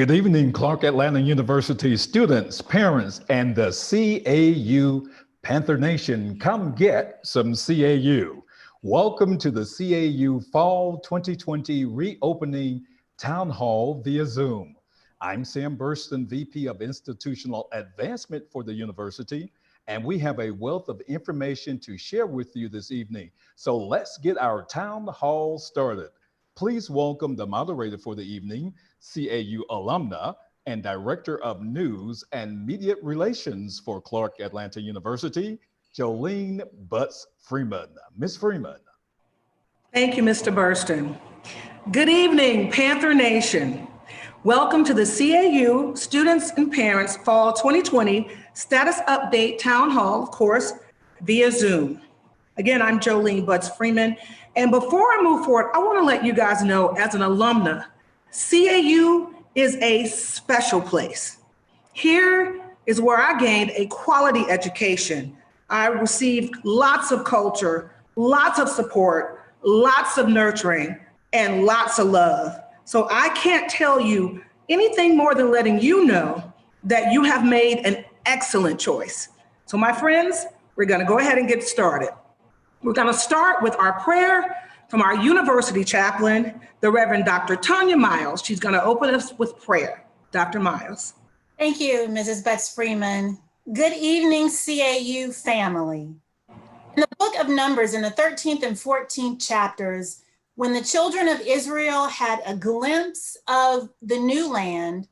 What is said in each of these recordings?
Good evening, Clark Atlanta University students, parents, and the CAU Panther Nation. Come get some CAU. Welcome to the CAU Fall 2020 Reopening Town Hall via Zoom. I'm Sam Burston, VP of Institutional Advancement for the university, and we have a wealth of information to share with you this evening. So let's get our town hall started. Please welcome the moderator for the evening, CAU alumna and Director of News and Media Relations for Clark Atlanta University, Jolene Butts Freeman. Ms. Freeman. Thank you, Mr. Burston. Good evening, Panther Nation. Welcome to the CAU Students and Parents Fall 2020 Status Update Town Hall, of course, via Zoom. Again, I'm Jolene Butts Freeman. And before I move forward, I want to let you guys know, as an alumna, CAU is a special place. Here is where I gained a quality education. I received lots of culture, lots of support, lots of nurturing, and lots of love. So I can't tell you anything more than letting you know that you have made an excellent choice. So my friends, we're going to go ahead and get started. We're going to start with our prayer from our university chaplain, the Reverend Dr. Tanya Miles. She's going to open us with prayer. Dr. Miles. Thank you, Mrs. Butts Freeman. Good evening, CAU family. In the book of Numbers, in the 13th and 14th chapters, when the children of Israel had a glimpse of the new land,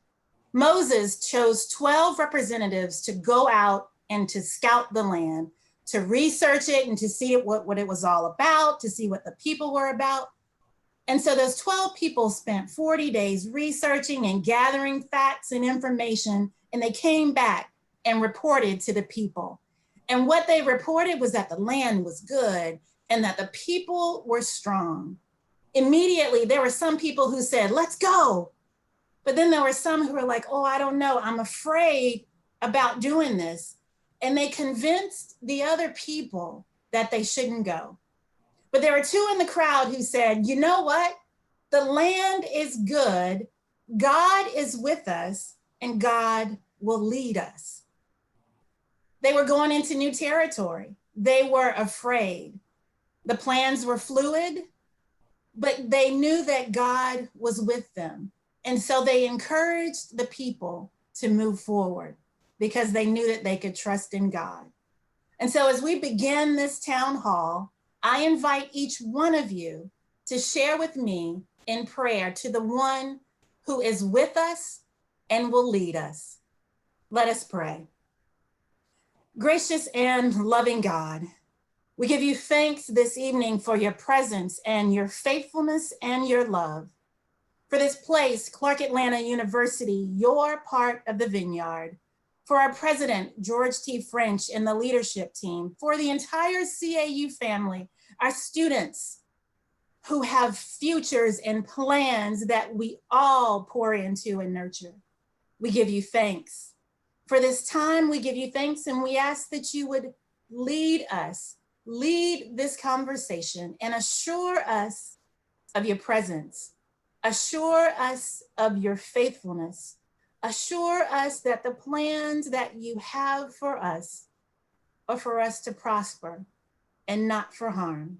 Moses chose 12 representatives to go out and to scout the land, to research it and to see what it was all about, to see what the people were about. And so those 12 people spent 40 days researching and gathering facts and information, and they came back and reported to the people. And what they reported was that the land was good and that the people were strong. Immediately, there were some people who said, let's go. But then there were some who were like, oh, I don't know, I'm afraid about doing this. And they convinced the other people that they shouldn't go. But there were two in the crowd who said, you know what? The land is good, God is with us, and God will lead us. They were going into new territory. They were afraid. The plans were fluid, but they knew that God was with them. And so they encouraged the people to move forward, because they knew that they could trust in God. And so as we begin this town hall, I invite each one of you to share with me in prayer to the one who is with us and will lead us. Let us pray. Gracious and loving God, we give you thanks this evening for your presence and your faithfulness and your love. For this place, Clark Atlanta University, your part of the vineyard. For our president, George T. French, and the leadership team, for the entire CAU family, our students who have futures and plans that we all pour into and nurture. We give you thanks. For this time, we give you thanks, and we ask that you would lead us, lead this conversation, and assure us of your presence, assure us of your faithfulness, assure us that the plans that you have for us are for us to prosper and not for harm.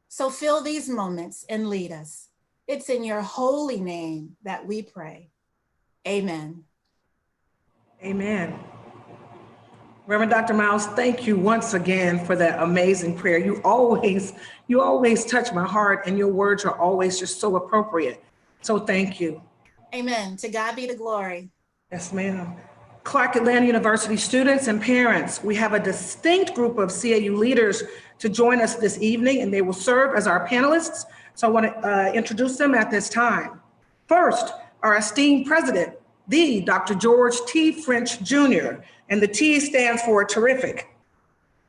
So fill these moments and lead us. It's in your holy name that we pray. Amen. Amen. Reverend Dr. Miles, thank you once again for that amazing prayer. You always touch my heart, and your words are always just so appropriate. So thank you. Amen. To God be the glory. Yes, ma'am. Clark Atlanta University students and parents, we have a distinct group of CAU leaders to join us this evening, and they will serve as our panelists. So I want to introduce them at this time. First, our esteemed president, the Dr. George T. French Jr., and the T stands for terrific.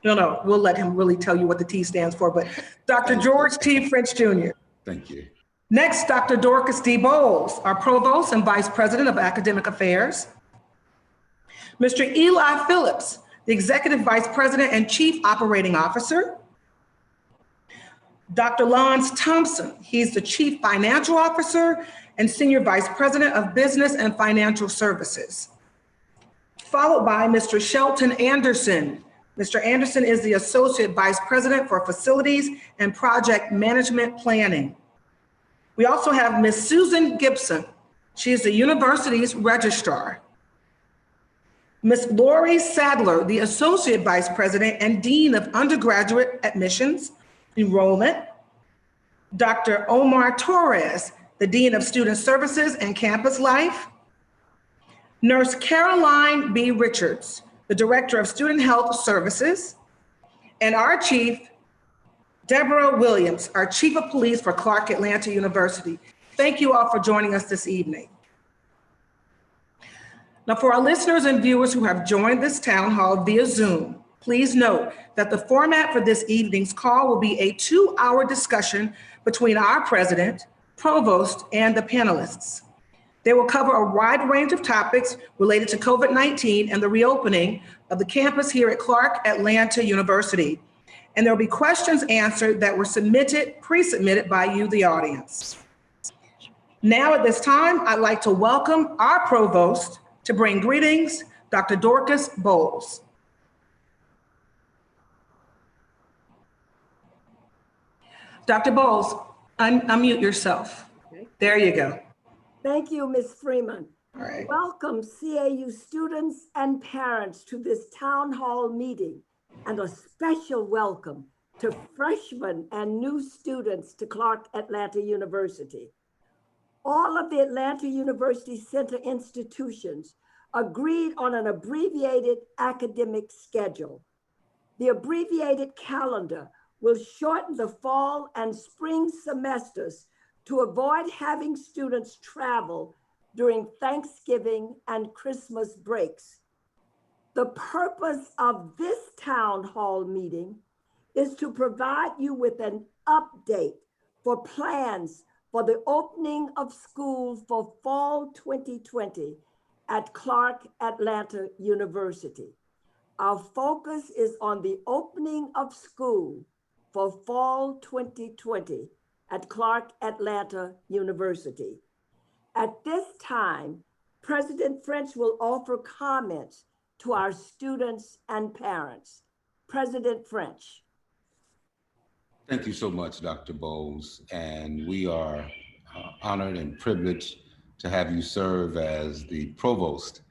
No, we'll let him really tell you what the T stands for, but Dr. George T. French Jr. Thank you. Next, Dr. Dorcas D. Bowles, our Provost and Vice President of Academic Affairs. Mr. Eli Phillips, the Executive Vice President and Chief Operating Officer. Dr. Lance Thompson, he's the Chief Financial Officer and Senior Vice President of Business and Financial Services. Followed by Mr. Shelton Anderson. Mr. Anderson is the Associate Vice President for Facilities and Project Management Planning. We also have Ms. Susan Gibson. She is the university's registrar. Ms. Lori Sadler, the Associate Vice President and Dean of Undergraduate Admissions, Enrollment. Dr. Omar Torres, the Dean of Student Services and Campus Life. Nurse Caroline B. Richards, the Director of Student Health Services. And our Chief, Deborah Williams, our Chief of Police for Clark Atlanta University. Thank you all for joining us this evening. Now, for our listeners and viewers who have joined this town hall via Zoom, please note that the format for this evening's call will be a 2-hour discussion between our president, provost, and the panelists. They will cover a wide range of topics related to COVID-19 and the reopening of the campus here at Clark Atlanta University. And there will be questions answered that were pre-submitted by you, the audience. Now at this time, I'd like to welcome our provost to bring greetings, Dr. Dorcas Bowles. Dr. Bowles, unmute yourself. Okay. There you go. Thank you, Ms. Freeman. All right. Welcome CAU students and parents to this town hall meeting, and a special welcome to freshmen and new students to Clark Atlanta University. All of the Atlanta University Center institutions agreed on an abbreviated academic schedule. The abbreviated calendar will shorten the fall and spring semesters to avoid having students travel during Thanksgiving and Christmas breaks. The purpose of this town hall meeting is to provide you with an update for plans for the opening of schools for fall 2020 at Clark Atlanta University. Our focus is on the opening of school for fall 2020 at Clark Atlanta University. At this time, President French will offer comments to our students and parents. President French. Thank you so much, Dr. Bowles. And we are honored and privileged to have you serve as the provost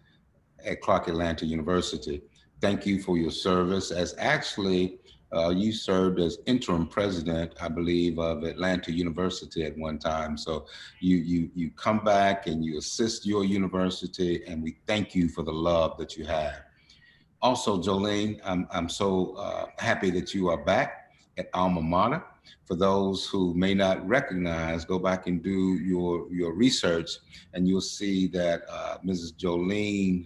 at Clark Atlanta University. Thank you for your service, as actually you served as interim president, I believe, of Atlanta University at one time. So you come back and you assist your university, and we thank you for the love that you have. Also, Jolene, I'm so happy that you are back at alma mater. For those who may not recognize, go back and do your research, and you'll see that Mrs. Jolene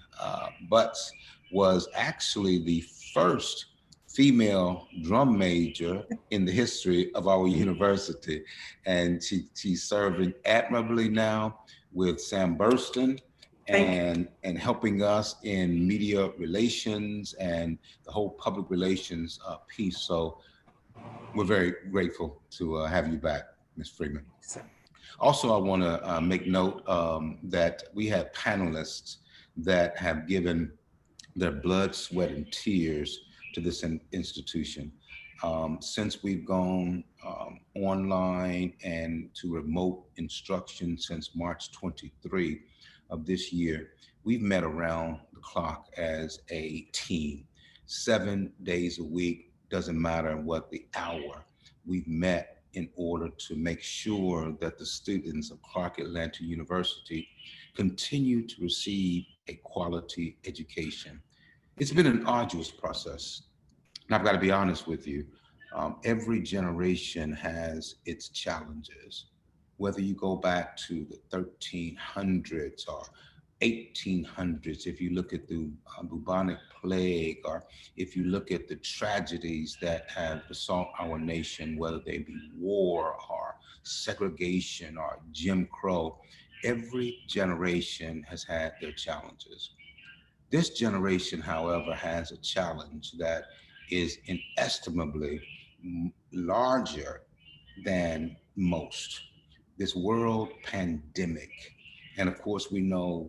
Butts was actually the first female drum major in the history of our university. And she's serving admirably now with Sam Burston and helping us in media relations and the whole public relations piece. So we're very grateful to have you back, Ms. Freeman. Also, I want to make note that we have panelists that have given their blood, sweat, and tears to this institution. Since we've gone online and to remote instruction since March 23 of this year, we've met around the clock as a team, 7 days a week. Doesn't matter what the hour, we've met in order to make sure that the students of Clark Atlanta University continue to receive a quality education. It's been an arduous process. And I've got to be honest with you, every generation has its challenges. Whether you go back to the 1300s or 1800s, if you look at the bubonic plague, or if you look at the tragedies that have assaulted our nation, whether they be war or segregation or Jim Crow, every generation has had their challenges. This generation, however, has a challenge that is inestimably larger than most. this world pandemic, and of course we know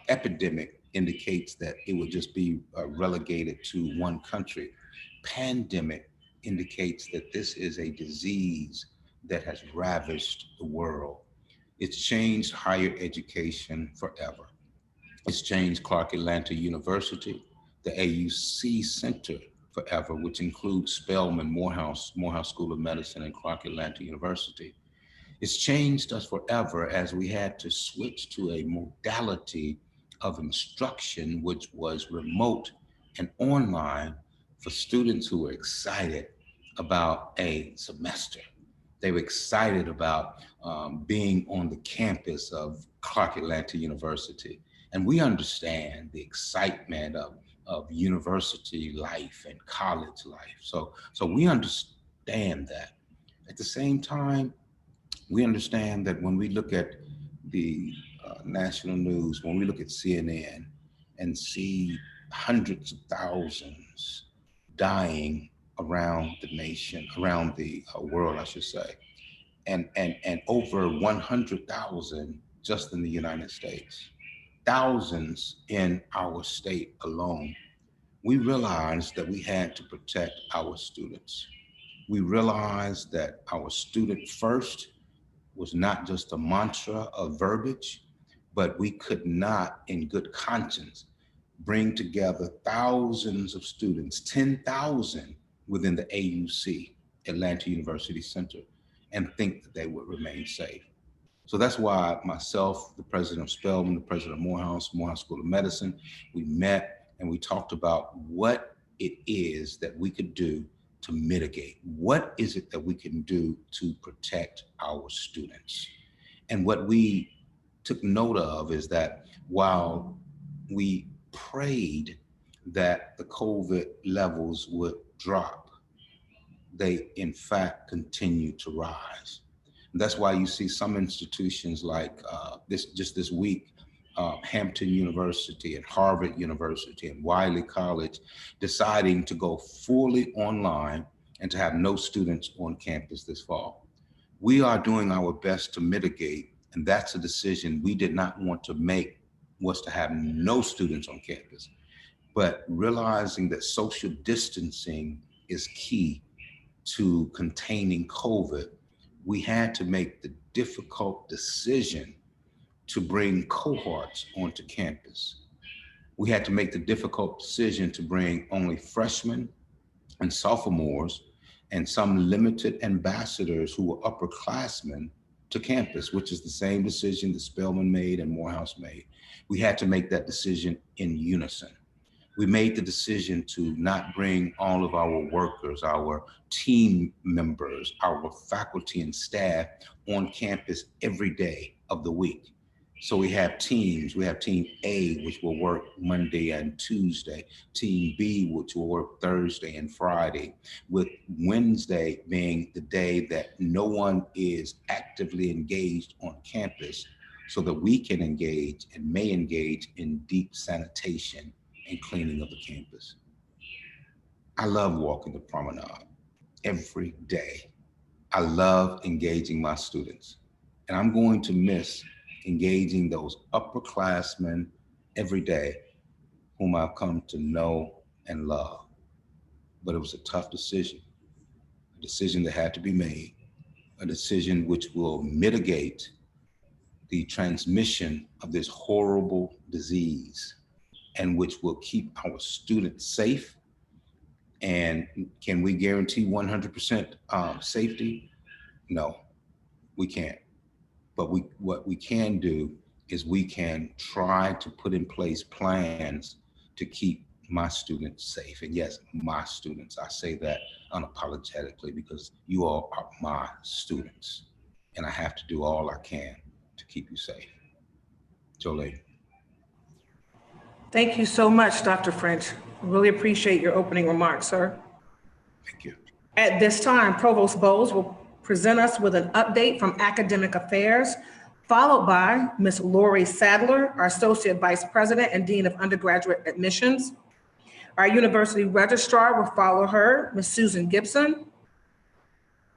epidemic indicates that it would just be relegated to one country. Pandemic indicates that this is a disease that has ravaged the world. It's changed higher education forever. It's changed Clark Atlanta University, the AUC Center forever, which includes Spelman, Morehouse School of Medicine, and Clark Atlanta University. It's changed us forever as we had to switch to a modality of instruction, which was remote and online for students who were excited about a semester. They were excited about being on the campus of Clark Atlanta University. And we understand the excitement of university life and college life. So we understand that. At the same time, we understand that when we look at the national news, when we look at CNN and see hundreds of thousands dying around the nation, around the world, I should say, and over 100,000 just in the United States, thousands in our state alone, we realized that we had to protect our students. We realized that our student first was not just a mantra of verbiage, but we could not, in good conscience, bring together thousands of students, 10,000 within the AUC, Atlanta University Center, and think that they would remain safe. So that's why myself, the president of Spelman, the president of Morehouse School of Medicine, we met and we talked about what it is that we could do to mitigate. What is it that we can do to protect our students? And what we took note of is that while we prayed that the COVID levels would drop, they in fact continue to rise. And that's why you see some institutions like this week, Hampton University and Harvard University and Wiley College deciding to go fully online and to have no students on campus this fall. We are doing our best to mitigate, and that's a decision we did not want to make, was to have no students on campus. But realizing that social distancing is key to containing COVID, we had to make the difficult decision to bring cohorts onto campus. We had to make the difficult decision to bring only freshmen and sophomores and some limited ambassadors who were upperclassmen to campus, which is the same decision that Spelman made and Morehouse made. We had to make that decision in unison. We made the decision to not bring all of our workers, our team members, our faculty and staff on campus every day of the week. So we have teams. We have Team A, which will work Monday and Tuesday, Team B, which will work Thursday and Friday, with Wednesday being the day that no one is actively engaged on campus, so that we can engage and may engage in deep sanitation and cleaning of the campus. I love walking the promenade every day. I love engaging my students, and I'm going to miss engaging those upperclassmen every day whom I've come to know and love. But it was a tough decision, a decision that had to be made, a decision which will mitigate the transmission of this horrible disease and which will keep our students safe. And can we guarantee 100% safety? No, we can't. But what we can do is we can try to put in place plans to keep my students safe. And yes, my students, I say that unapologetically because you all are my students. And I have to do all I can to keep you safe. Jolie. Thank you so much, Dr. French. Really appreciate your opening remarks, sir. Thank you. At this time, Provost Bowles will present us with an update from Academic Affairs, followed by Ms. Lori Sadler, our Associate Vice President and Dean of Undergraduate Admissions. Our University Registrar will follow her, Ms. Susan Gibson.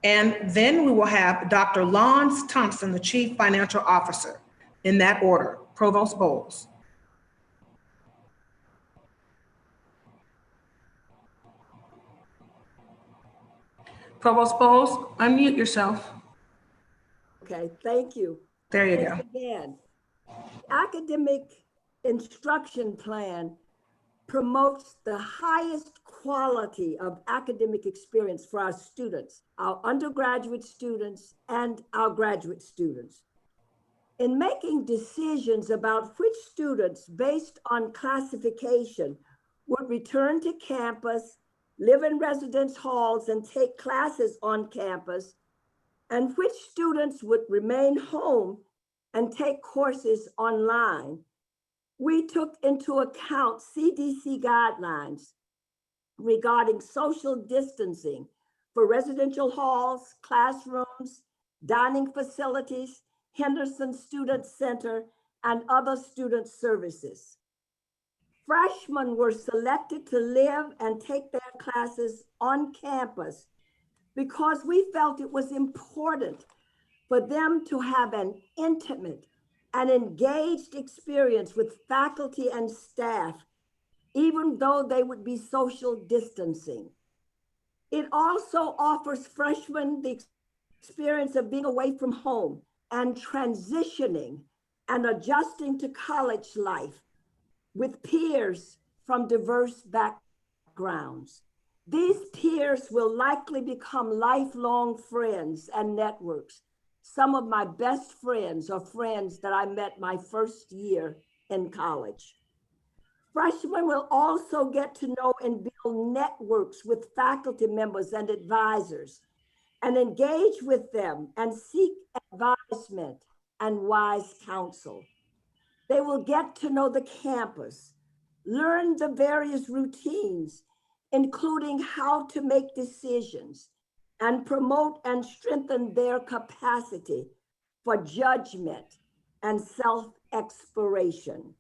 And then we will have Dr. Lawrence Thompson, the Chief Financial Officer, in that order. Provost Bowles. Provost Bowles, unmute yourself. Okay, thank you. There you Once go. again, the academic instruction plan promotes the highest quality of academic experience for our students, our undergraduate students, and our graduate students. In making decisions about which students, based on classification, would return to campus, live in residence halls, and take classes on campus, and which students would remain home and take courses online, we took into account CDC guidelines regarding social distancing for residential halls, classrooms, dining facilities, Henderson Student Center, and other student services. Freshmen were selected to live and take their classes on campus because we felt it was important for them to have an intimate and engaged experience with faculty and staff, even though they would be social distancing. It also offers freshmen the experience of being away from home and transitioning and adjusting to college life with peers from diverse backgrounds. These peers will likely become lifelong friends and networks. Some of my best friends are friends that I met my first year in college. Freshmen will also get to know and build networks with faculty members and advisors and engage with them and seek advisement and wise counsel. They will get to know the campus, learn the various routines, including how to make decisions, and promote and strengthen their capacity for judgment and self-exploration.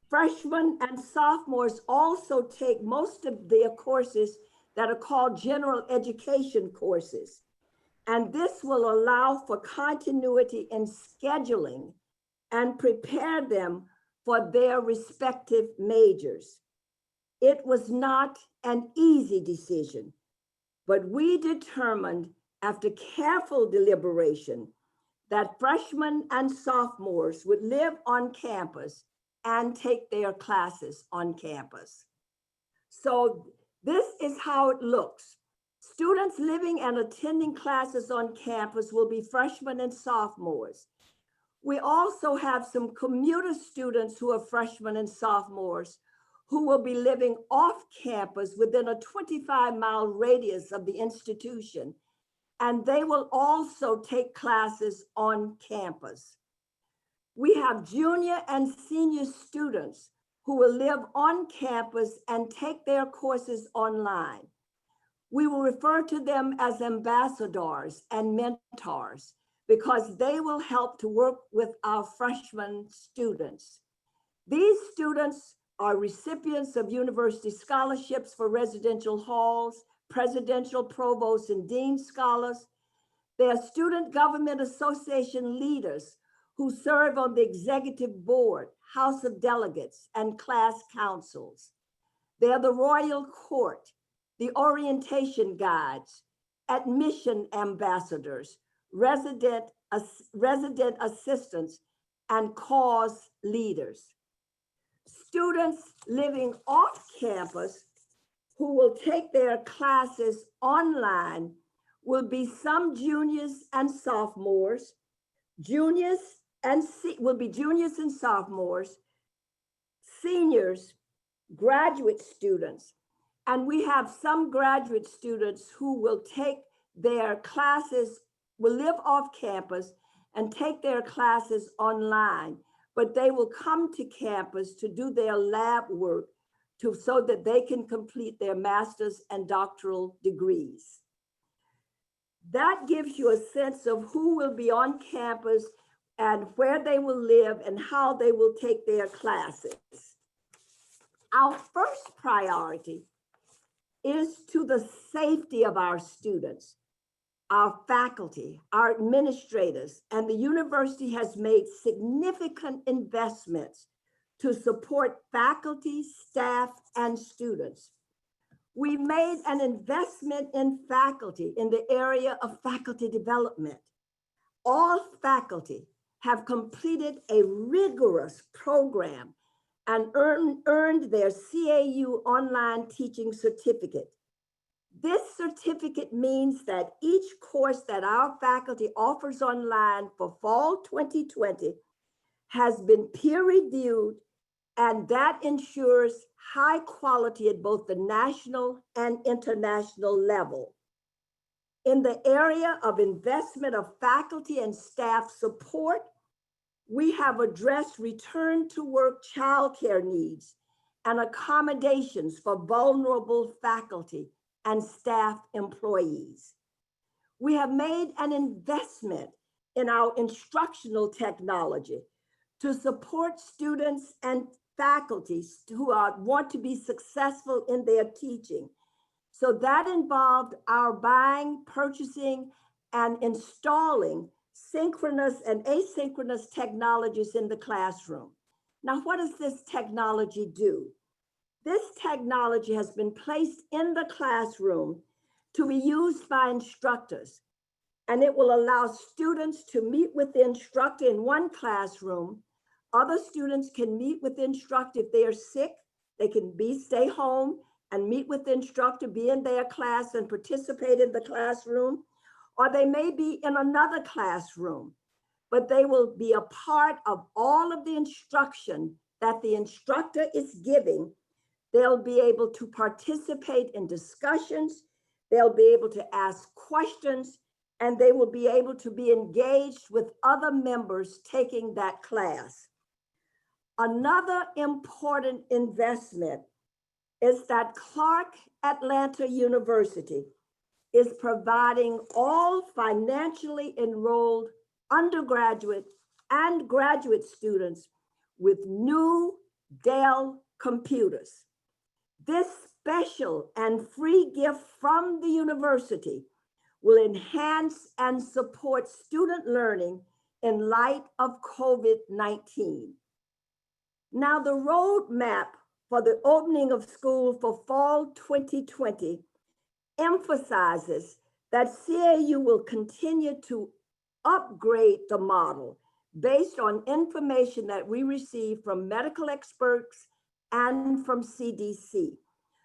Freshmen and sophomores also take most of their courses that are called general education courses. And this will allow for continuity in scheduling and prepare them for their respective majors. It was not an easy decision, but we determined after careful deliberation that freshmen and sophomores would live on campus and take their classes on campus. So this is how it looks. Students living and attending classes on campus will be freshmen and sophomores. We also have some commuter students who are freshmen and sophomores who will be living off campus within a 25-mile radius of the institution, and they will also take classes on campus. We have junior and senior students who will live on campus and take their courses online. We will refer to them as ambassadors and mentors because they will help to work with our freshman students. These students are recipients of university scholarships for residential halls, presidential, provost, and dean scholars. They are Student Government Association leaders who serve on the executive board, House of Delegates, and class councils. They are the Royal Court, the orientation guides, admission ambassadors, resident assistants, and cause leaders. Students living off campus who will take their classes online will be some juniors and sophomores, will be juniors and sophomores, seniors, graduate students, and we have some graduate students who will take their classes, will live off campus and take their classes online, but they will come to campus to do their lab work so that they can complete their master's and doctoral degrees. That gives you a sense of who will be on campus and where they will live and how they will take their classes. Our first priority is to the safety of our students. our faculty, our administrators, and the university has made significant investments to support faculty, staff, and students. We made an investment in faculty in the area of faculty development. All faculty have completed a rigorous program and earned their CAU online teaching certificate. This certificate means that each course that our faculty offers online for fall 2020 has been peer-reviewed, and that ensures high quality at both the national and international level. In the area of investment of faculty and staff support, we have addressed return to work childcare needs and accommodations for vulnerable faculty and staff employees. We have made an investment in our instructional technology to support students and faculty who want to be successful in their teaching. So that involved our buying, purchasing, and installing synchronous and asynchronous technologies in the classroom. Now, what does this technology do? This technology has been placed in the classroom to be used by instructors, and it will allow students to meet with the instructor in one classroom. Other students can meet with the instructor if they are sick. They can stay home and meet with the instructor, be in their class and participate in the classroom, or they may be in another classroom, but they will be a part of all of the instruction that the instructor is giving. They'll be able to participate in discussions, they'll be able to ask questions, and they will be able to be engaged with other members taking that class. Another important investment is that Clark Atlanta University is providing all financially enrolled undergraduate and graduate students with new Dell computers. This special and free gift from the university will enhance and support student learning in light of COVID-19. Now, the roadmap for the opening of school for fall 2020 emphasizes that CAU will continue to upgrade the model based on information that we receive from medical experts and from CDC.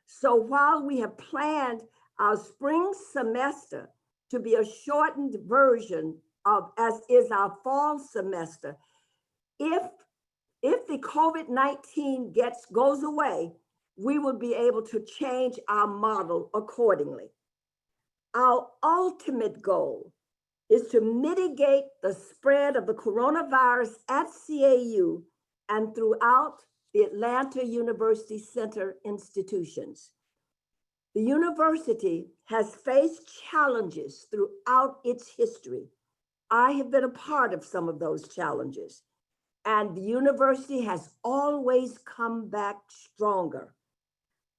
So while we have planned our spring semester to be a shortened version of as is our fall semester, if the COVID-19 goes away, we will be able to change our model accordingly. Our ultimate goal is to mitigate the spread of the coronavirus at CAU and throughout the Atlanta University Center institutions. The university has faced challenges throughout its history. I have been a part of some of those challenges, and the university has always come back stronger.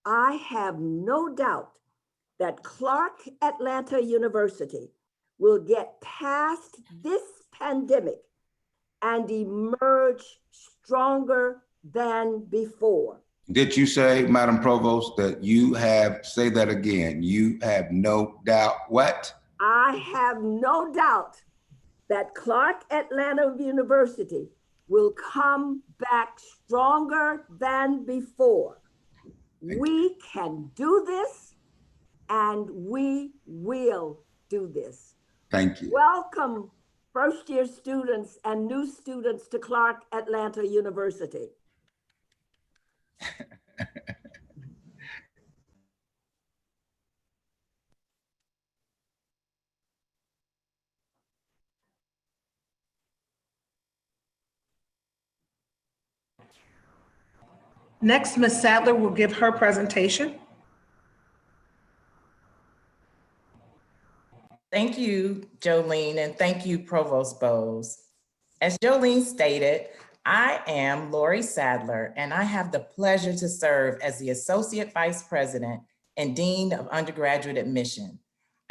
I have no doubt that Clark Atlanta University will get past this pandemic and emerge stronger than before. Did you say, Madam Provost, that say that again, you have no doubt what? I have no doubt that Clark Atlanta University will come back stronger than before. We can do this, and we will do this. Thank you. Welcome, first-year students and new students to Clark Atlanta University. Next, Ms. Sadler will give her presentation. Thank you, Jolene, and thank you, Provost Bowes. As Jolene stated, I am Lori Sadler, and I have the pleasure to serve as the Associate Vice President and Dean of Undergraduate Admission.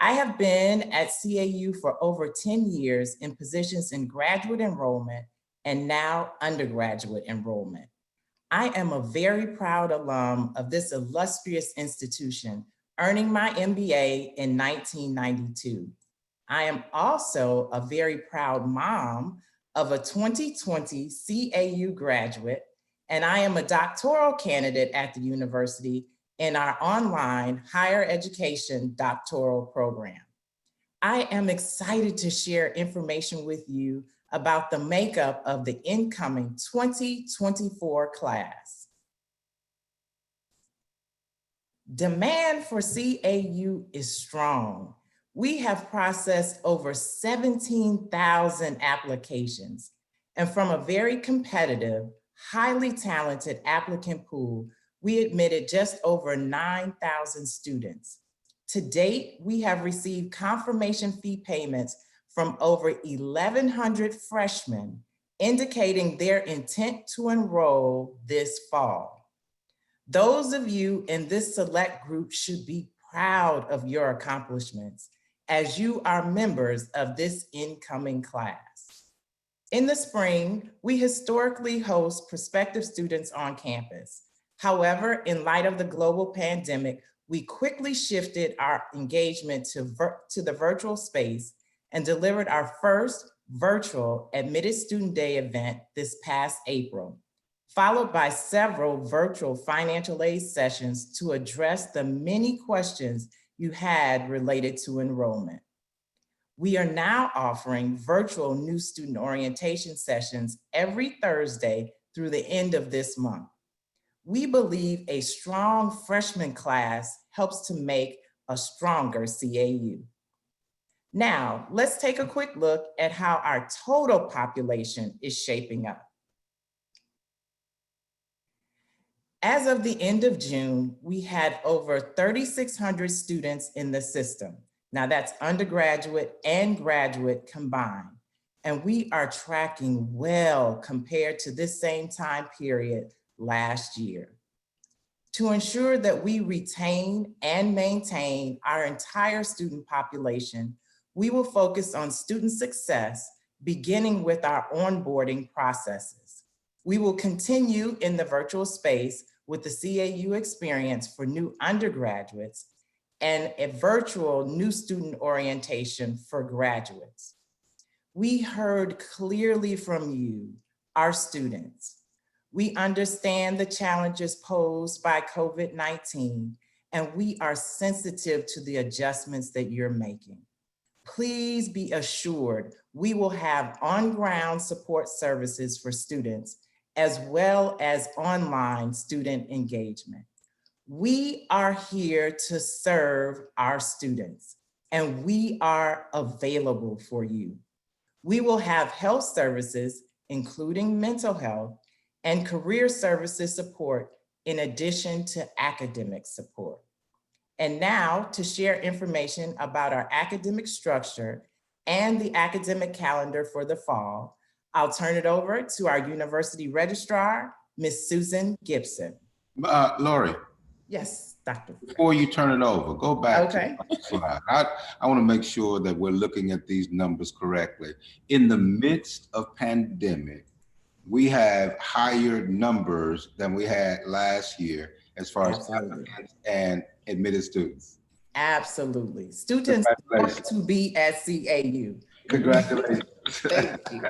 I have been at CAU for over 10 years in positions in graduate enrollment and now undergraduate enrollment. I am a very proud alum of this illustrious institution, earning my MBA in 1992. I am also a very proud mom of a 2020 CAU graduate, and I am a doctoral candidate at the university in our online higher education doctoral program. I am excited to share information with you about the makeup of the incoming 2024 class. Demand for CAU is strong. We have processed over 17,000 applications, and from a very competitive, highly talented applicant pool, we admitted just over 9,000 students. To date, we have received confirmation fee payments from over 1,100 freshmen, indicating their intent to enroll this fall. Those of you in this select group should be proud of your accomplishments, as you are members of this incoming class. In the spring, we historically host prospective students on campus. However, in light of the global pandemic, we quickly shifted our engagement to the virtual space and delivered our first virtual Admitted Student Day event this past April, followed by several virtual financial aid sessions to address the many questions you had related to enrollment. We are now offering virtual new student orientation sessions every Thursday through the end of this month. We believe a strong freshman class helps to make a stronger CAU. Now, let's take a quick look at how our total population is shaping up. As of the end of June, we had over 3,600 students in the system. Now that's undergraduate and graduate combined. And we are tracking well compared to this same time period last year. To ensure that we retain and maintain our entire student population, we will focus on student success, beginning with our onboarding processes. We will continue in the virtual space with the CAU experience for new undergraduates and a virtual new student orientation for graduates. We heard clearly from you, our students. We understand the challenges posed by COVID-19, and we are sensitive to the adjustments that you're making. Please be assured we will have on-ground support services for students, as well as online student engagement. We are here to serve our students, and we are available for you. We will have health services, including mental health, and career services support in addition to academic support. And now to share information about our academic structure and the academic calendar for the fall, I'll turn it over to our university registrar, Ms. Susan Gibson. Lori. Yes, Dr. Before you turn it over, go back Okay. to the slide. I want to make sure that we're looking at these numbers correctly. In the midst of pandemic, we have higher numbers than we had last year as far as applicants and admitted students. Absolutely. Students want to be at CAU. Congratulations. Thank you.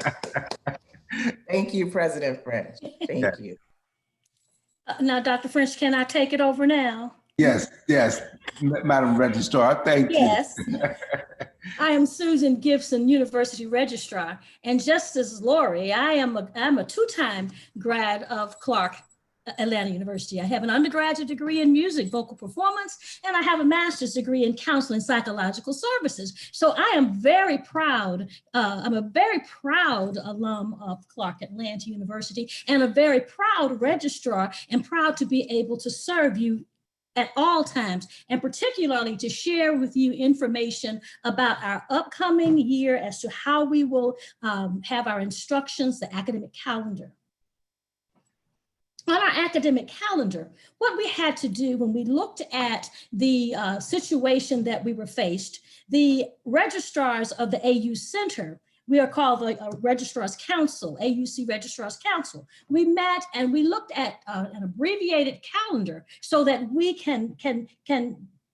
Thank you, President French. Thank you. Now, Dr. French, can I take it over now? Yes, yes, Madam Registrar, thank you. Yes. I am Susan Gibson, University Registrar, and just as Lori, I'm a two-time grad of Clark Atlanta University. I have an undergraduate degree in music, vocal performance, and I have a master's degree in counseling psychological services. So I am very proud. I'm a very proud alum of Clark Atlanta University and a very proud registrar, and proud to be able to serve you at all times, and particularly to share with you information about our upcoming year as to how we will have our instructions, the academic calendar. On our academic calendar, what we had to do when we looked at the situation that we were faced, the registrars of the AU Center, we are called the Registrars Council, AUC Registrars Council. We met and we looked at an abbreviated calendar so that we can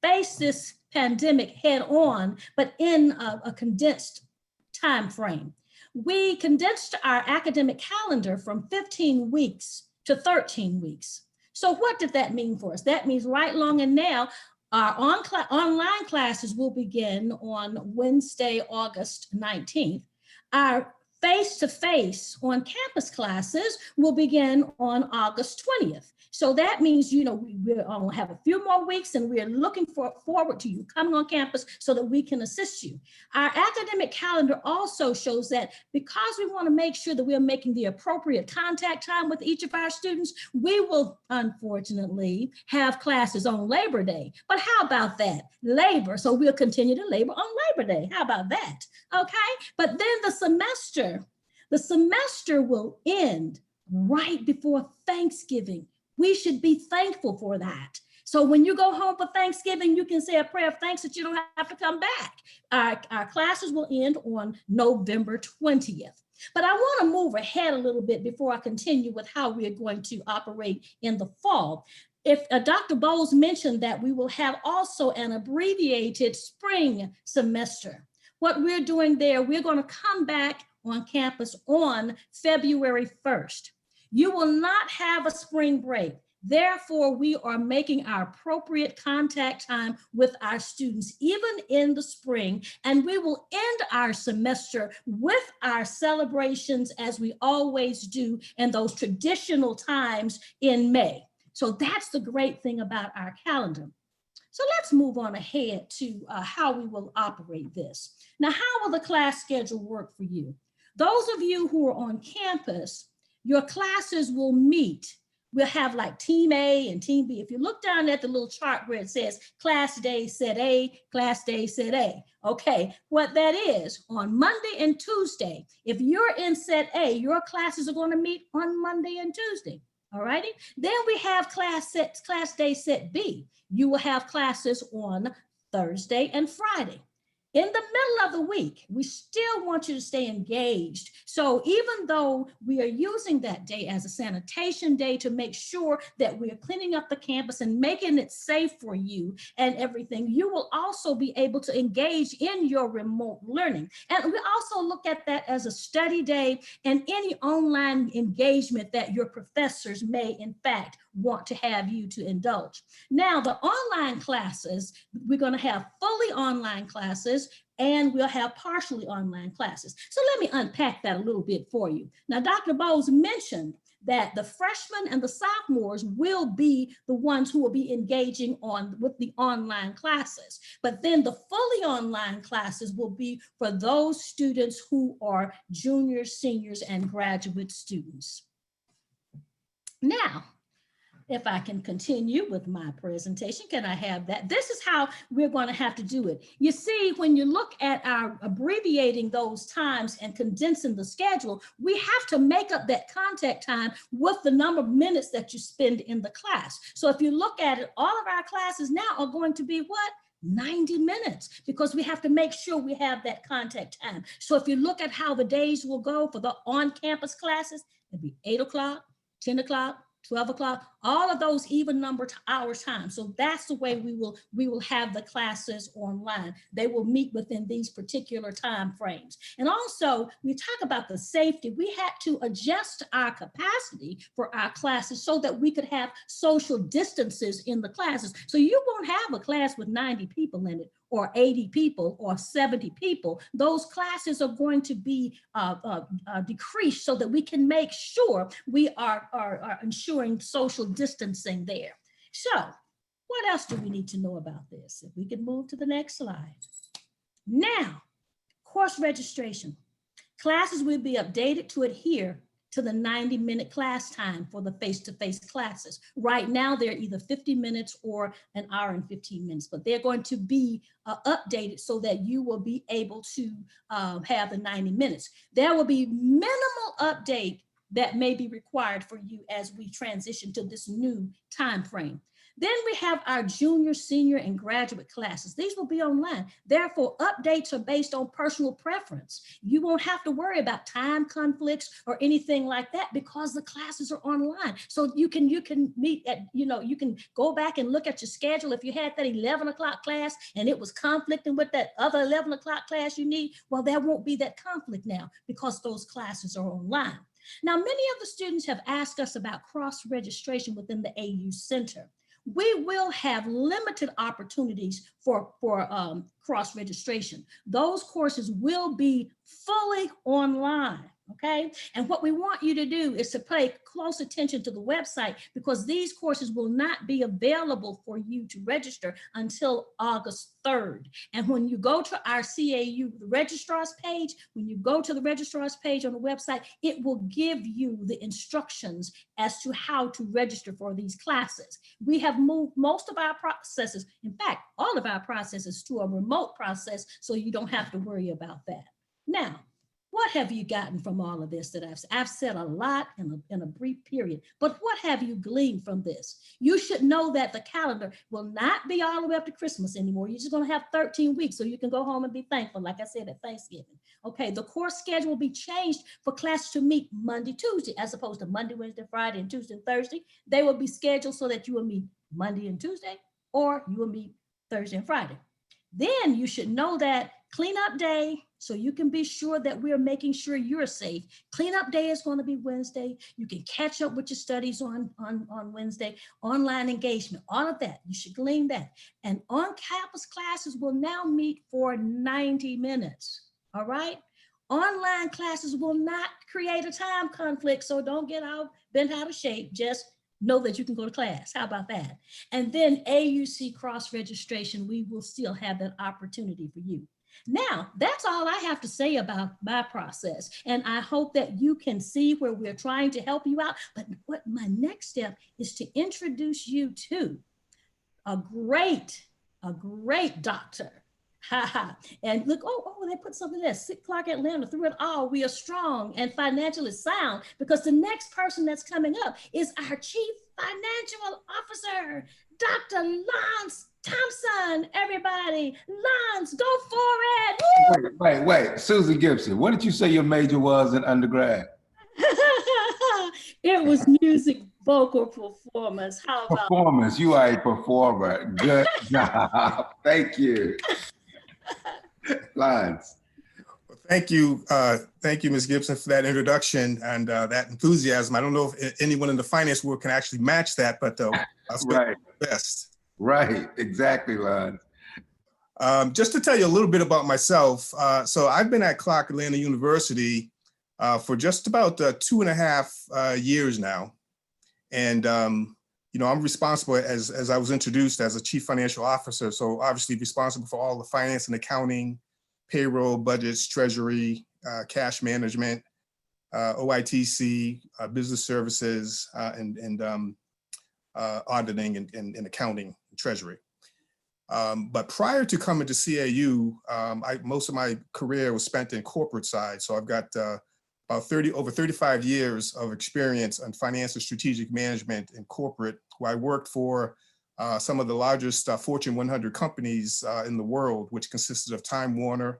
face this pandemic head on, but in a condensed time frame. We condensed our academic calendar from 15 weeks to 13 weeks. So what did that mean for us? That means right along and now, our online classes will begin on Wednesday, August 19th. Our face-to-face on campus classes will begin on August 20th. So that means, you know, we'll have a few more weeks and we're looking forward to you coming on campus so that we can assist you. Our academic calendar also shows that because we want to make sure that we're making the appropriate contact time with each of our students, we will unfortunately have classes on Labor Day. But how about that? Labor, so we'll continue to labor on Labor Day. How about that? Okay, but then the semester will end right before Thanksgiving. We should be thankful for that. So when you go home for Thanksgiving, you can say a prayer of thanks that you don't have to come back. Our classes will end on November 20th. But I want to move ahead a little bit before I continue with how we are going to operate in the fall. If Dr. Bowles mentioned that we will have also an abbreviated spring semester. What we're doing there, we're going to come back on campus on February 1st. You will not have a spring break. Therefore, we are making our appropriate contact time with our students, even in the spring, and we will end our semester with our celebrations as we always do in those traditional times in May. So that's the great thing about our calendar. So let's move on ahead to how we will operate this. Now, how will the class schedule work for you? Those of you who are on campus, your classes will meet. We'll have like Team A and Team B. If you look down at the little chart where it says class day set A, class day set A. Okay, what that is, on Monday and Tuesday, if you're in set A, your classes are going to meet on Monday and Tuesday. All righty. Then we have class day set B. You will have classes on Thursday and Friday. In the middle of the week, we still want you to stay engaged. So even though we are using that day as a sanitation day to make sure that we are cleaning up the campus and making it safe for you and everything, you will also be able to engage in your remote learning. And we also look at that as a study day and any online engagement that your professors may in fact want to have you to indulge. Now, the online classes, we're going to have fully online classes and we'll have partially online classes. So let me unpack that a little bit for you. Now, Dr. Bowles mentioned that the freshmen and the sophomores will be the ones who will be engaging with the online classes. But then the fully online classes will be for those students who are juniors, seniors, and graduate students. Now, if I can continue with my presentation, can I have that? This is how we're going to have to do it. You see, when you look at our abbreviating those times and condensing the schedule, we have to make up that contact time with the number of minutes that you spend in the class. So if you look at it, all of our classes now are going to be what? 90 minutes, because we have to make sure we have that contact time. So if you look at how the days will go for the on-campus classes, it'll be 8 o'clock, 10 o'clock, 12 o'clock, all of those even numbered hours time. So that's the way we will have the classes online. They will meet within these particular time frames. And also, we talk about the safety. We had to adjust our capacity for our classes so that we could have social distances in the classes. So you won't have a class with 90 people in it, or 80 people or 70 people. Those classes are going to be decreased so that we can make sure we are ensuring social distancing there. So what else do we need to know about this? If we could move to the next slide. Now, course registration. Classes will be updated to adhere to the 90-minute class time for the face-to-face classes. Right now, they're either 50 minutes or an hour and 15 minutes, but they're going to be updated so that you will be able to have the 90 minutes. There will be minimal update that may be required for you as we transition to this new time frame. Then we have our junior, senior, and graduate classes. These will be online. Therefore, updates are based on personal preference. You won't have to worry about time conflicts or anything like that because the classes are online. So you can meet at, you can go back and look at your schedule. If you had that 11 o'clock class and it was conflicting with that other 11 o'clock class you need, well, there won't be that conflict now because those classes are online. Now, many of the students have asked us about cross-registration within the AU Center. We will have limited opportunities for cross-registration. Those courses will be fully online, okay? And what we want you to do is to pay close attention to the website because these courses will not be available for you to register until August 3rd. And when you go to our CAU, the registrar's page, when you go to the registrar's page on the website, it will give you the instructions as to how to register for these classes. We have moved most of our processes, in fact, all of our processes to a remote process, so you don't have to worry about that. Now, what have you gotten from all of this that I've said a lot in a brief period, but what have you gleaned from this? You should know that the calendar will not be all the way up to Christmas anymore. You're just gonna have 13 weeks so you can go home and be thankful, like I said, at Thanksgiving. Okay, the course schedule will be changed for classes to meet Monday, Tuesday, as opposed to Monday, Wednesday, Friday, and Tuesday and Thursday. They will be scheduled so that you will meet Monday and Tuesday, or you will meet Thursday and Friday. Then you should know that cleanup day, so you can be sure that we're making sure you're safe. Cleanup day is going to be Wednesday. You can catch up with your studies on Wednesday. Online engagement, all of that, you should glean that. And on-campus classes will now meet for 90 minutes, all right? Online classes will not create a time conflict, so don't get bent out of shape. Just know that you can go to class. How about that? And then AUC cross-registration, we will still have that opportunity for you. Now, that's all I have to say about my process. And I hope that you can see where we're trying to help you out. But what my next step is to introduce you to a great doctor. And look, oh, they put something there. Clark Atlanta, through it all, we are strong and financially sound, because the next person that's coming up is our Chief Financial Officer, Dr. Lance Thompson. Everybody, Lance, go for it. Wait. Susan Gibson, what did you say your major was in undergrad? It was music, vocal performance. How about Performance? You are a performer. Good job. Thank you. Lance. Thank you, Ms. Gibson, for that introduction and that enthusiasm. I don't know if anyone in the finance world can actually match that, but I'll still do my best. Right, exactly, Lance. Just to tell you a little bit about myself, so I've been at Clark Atlanta University for just about 2.5 years now. And I'm responsible, as I was introduced, as a Chief Financial Officer. So obviously responsible for all the finance and accounting, payroll, budgets, treasury, cash management, OITC, business services, and auditing and accounting and treasury. But prior to coming to CAU, most of my career was spent in corporate side. So I've got over 35 years of experience on finance and strategic management in corporate, where I worked for some of the largest Fortune 100 companies in the world, which consisted of Time Warner,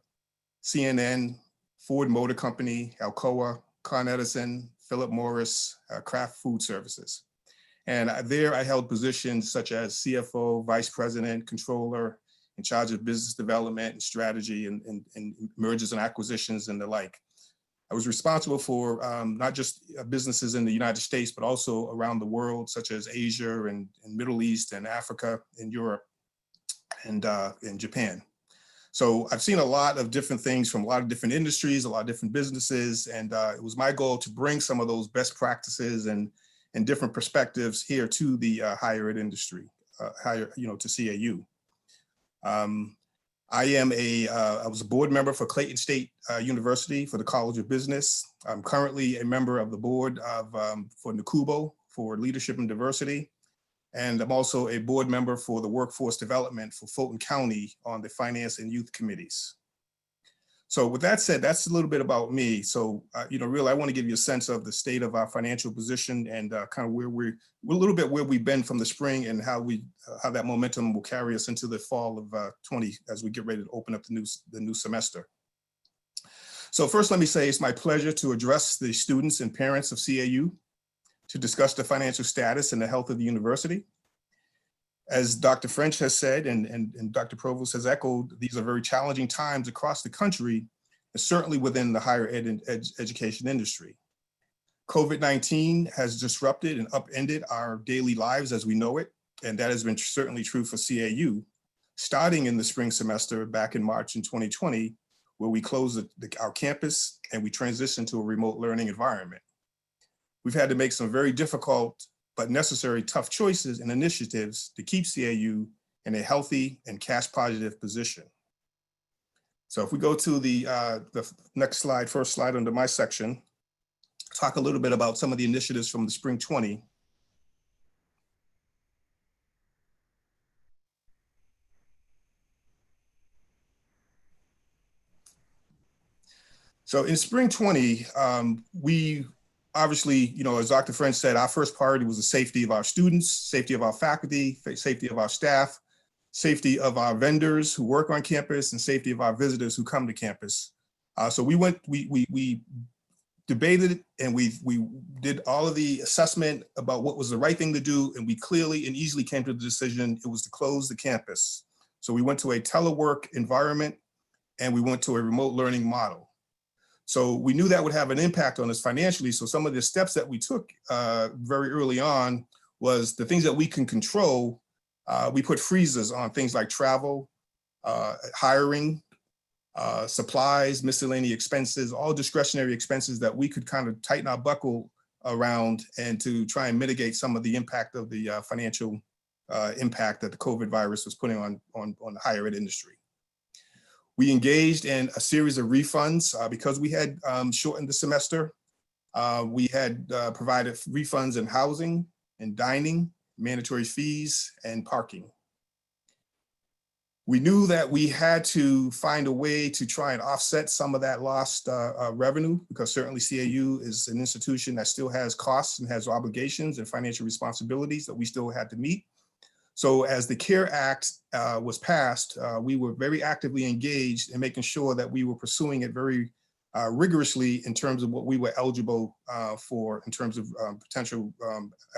CNN, Ford Motor Company, Alcoa, Con Edison, Philip Morris, Kraft Food Services. And there I held positions such as CFO, Vice President, Controller, in charge of business development and strategy and mergers and acquisitions and the like. I was responsible for not just businesses in the United States, but also around the world, such as Asia and Middle East and Africa and Europe and Japan. So I've seen a lot of different things from a lot of different industries, a lot of different businesses. And it was my goal to bring some of those best practices and different perspectives here to the higher ed industry, to CAU. I was a board member for Clayton State University for the College of Business. I'm currently a member of the board for NACUBO for Leadership and Diversity. And I'm also a board member for the Workforce Development for Fulton County on the Finance and Youth Committees. So with that said, that's a little bit about me. So, really, I want to give you a sense of the state of our financial position and kind of where we're a little bit where we've been from the spring and how that momentum will carry us into the fall of 20 as we get ready to open up the new semester. So first, let me say it's my pleasure to address the students and parents of CAU to discuss the financial status and the health of the university. As Dr. French has said, and Dr. Provost has echoed, these are very challenging times across the country, and certainly within the higher education industry. COVID-19 has disrupted and upended our daily lives as we know it, and that has been certainly true for CAU, starting in the spring semester back in March in 2020, where we closed our campus and we transitioned to a remote learning environment. We've had to make some very difficult but necessary tough choices and initiatives to keep CAU in a healthy and cash positive position. So if we go to the next slide, first slide under my section, talk a little bit about some of the initiatives from the spring 20. So in spring 20, we obviously, as Dr. French said, our first priority was the safety of our students, safety of our faculty, safety of our staff, safety of our vendors who work on campus, and safety of our visitors who come to campus. So we debated and we did all of the assessment about what was the right thing to do, and we clearly and easily came to the decision it was to close the campus. So we went to a telework environment and we went to a remote learning model. So we knew that would have an impact on us financially. So some of the steps that we took very early on was the things that we can control. We put freezes on things like travel, hiring, supplies, miscellaneous expenses, all discretionary expenses that we could kind of tighten our buckle around and to try and mitigate some of the impact of the financial impact that the COVID virus was putting on the higher ed industry. We engaged in a series of refunds because we had shortened the semester. We had provided refunds in housing and dining, mandatory fees, and parking. We knew that we had to find a way to try and offset some of that lost revenue, because certainly CAU is an institution that still has costs and has obligations and financial responsibilities that we still had to meet. So as the CARE Act was passed, we were very actively engaged in making sure that we were pursuing it very rigorously in terms of what we were eligible for in terms of potential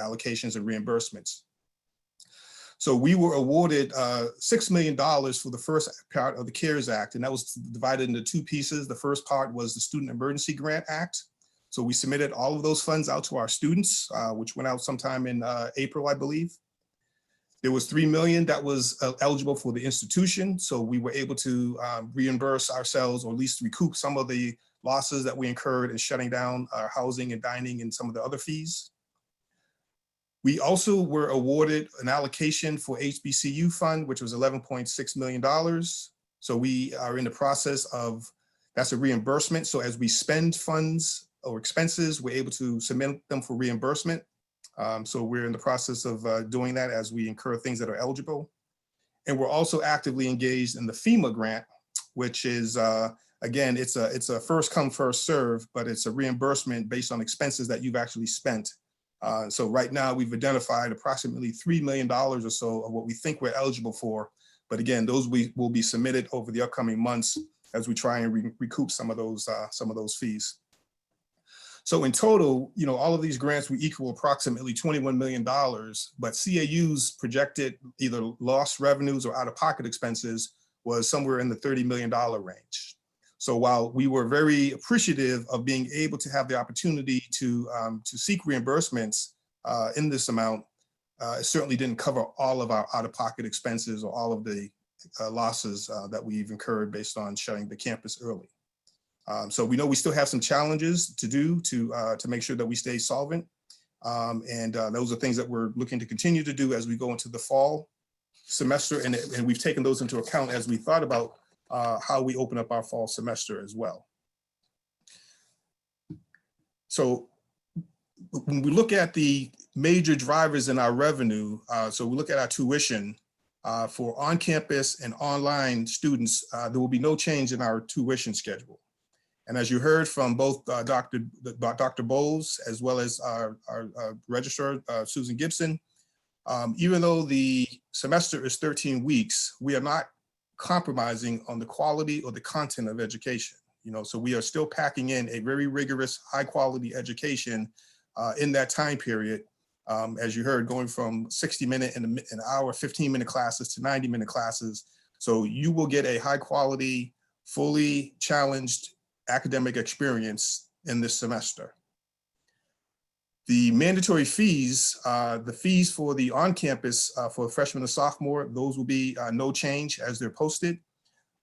allocations and reimbursements. So we were awarded $6 million for the first part of the CARES Act, and that was divided into two pieces. The first part was the Student Emergency Grant Act. So we submitted all of those funds out to our students, which went out sometime in April, I believe. There was $3 million that was eligible for the institution. So we were able to reimburse ourselves, or at least recoup some of the losses that we incurred in shutting down our housing and dining and some of the other fees. We also were awarded an allocation for HBCU fund, which was $11.6 million. So we are in the process of, that's a reimbursement. So as we spend funds or expenses, we're able to submit them for reimbursement. So we're in the process of doing that as we incur things that are eligible. And we're also actively engaged in the FEMA grant, which is, again, it's a first come, first serve, but it's a reimbursement based on expenses that you've actually spent. So right now we've identified approximately $3 million or so of what we think we're eligible for. But again, those will be submitted over the upcoming months as we try and recoup some of those fees. So in total, all of these grants will equal approximately $21 million, but CAU's projected either lost revenues or out-of-pocket expenses was somewhere in the $30 million range. So while we were very appreciative of being able to have the opportunity to seek reimbursements in this amount, it certainly didn't cover all of our out-of-pocket expenses or all of the losses that we've incurred based on shutting the campus early. So we know we still have some challenges to do to make sure that we stay solvent. And those are things that we're looking to continue to do as we go into the fall semester. And we've taken those into account as we thought about how we open up our fall semester as well. So when we look at the major drivers in our revenue, so we look at our tuition, For on-campus and online students, there will be no change in our tuition schedule. And as you heard from both Dr. Bowles, as well as our registrar, Susan Gibson, even though the semester is 13 weeks, we are not compromising on the quality or the content of education. So we are still packing in a very rigorous, high quality education in that time period. As you heard, going from 60-minute and an hour, 15-minute classes to 90-minute classes. So you will get a high quality, fully challenged academic experience in this semester. The mandatory fees, the fees for the on-campus for freshman and sophomore, those will be no change as they're posted.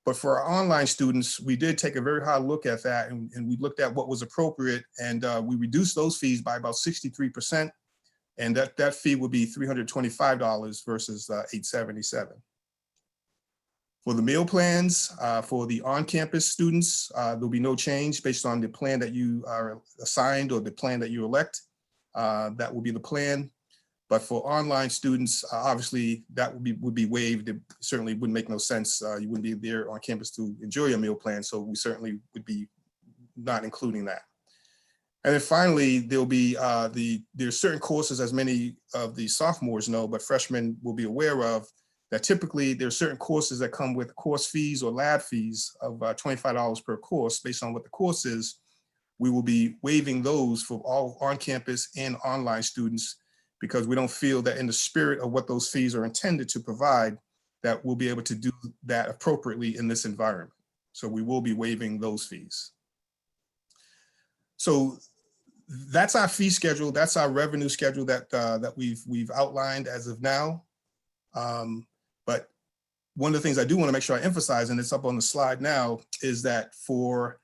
But for our online students, we did take a very hard look at that, and we looked at what was appropriate, and we reduced those fees by about 63%. And that fee would be $325 versus $877. For the meal plans, for the on-campus students, there'll be no change based on the plan that you are assigned or the plan that you elect. That will be the plan. But for online students, obviously that would be waived. It certainly wouldn't make no sense. You wouldn't be there on campus to enjoy a meal plan. So we certainly would be not including that. And then finally, there'll be there's certain courses, as many of the sophomores know, but freshmen will be aware of, that typically there's certain courses that come with course fees or lab fees of $25 per course based on what the course is. We will be waiving those for all on-campus and online students because we don't feel that in the spirit of what those fees are intended to provide, that we'll be able to do that appropriately in this environment. So we will be waiving those fees. So that's our fee schedule. That's our revenue schedule that we've outlined as of now. But one of the things I do want to make sure I emphasize, and it's up on the slide now, is that for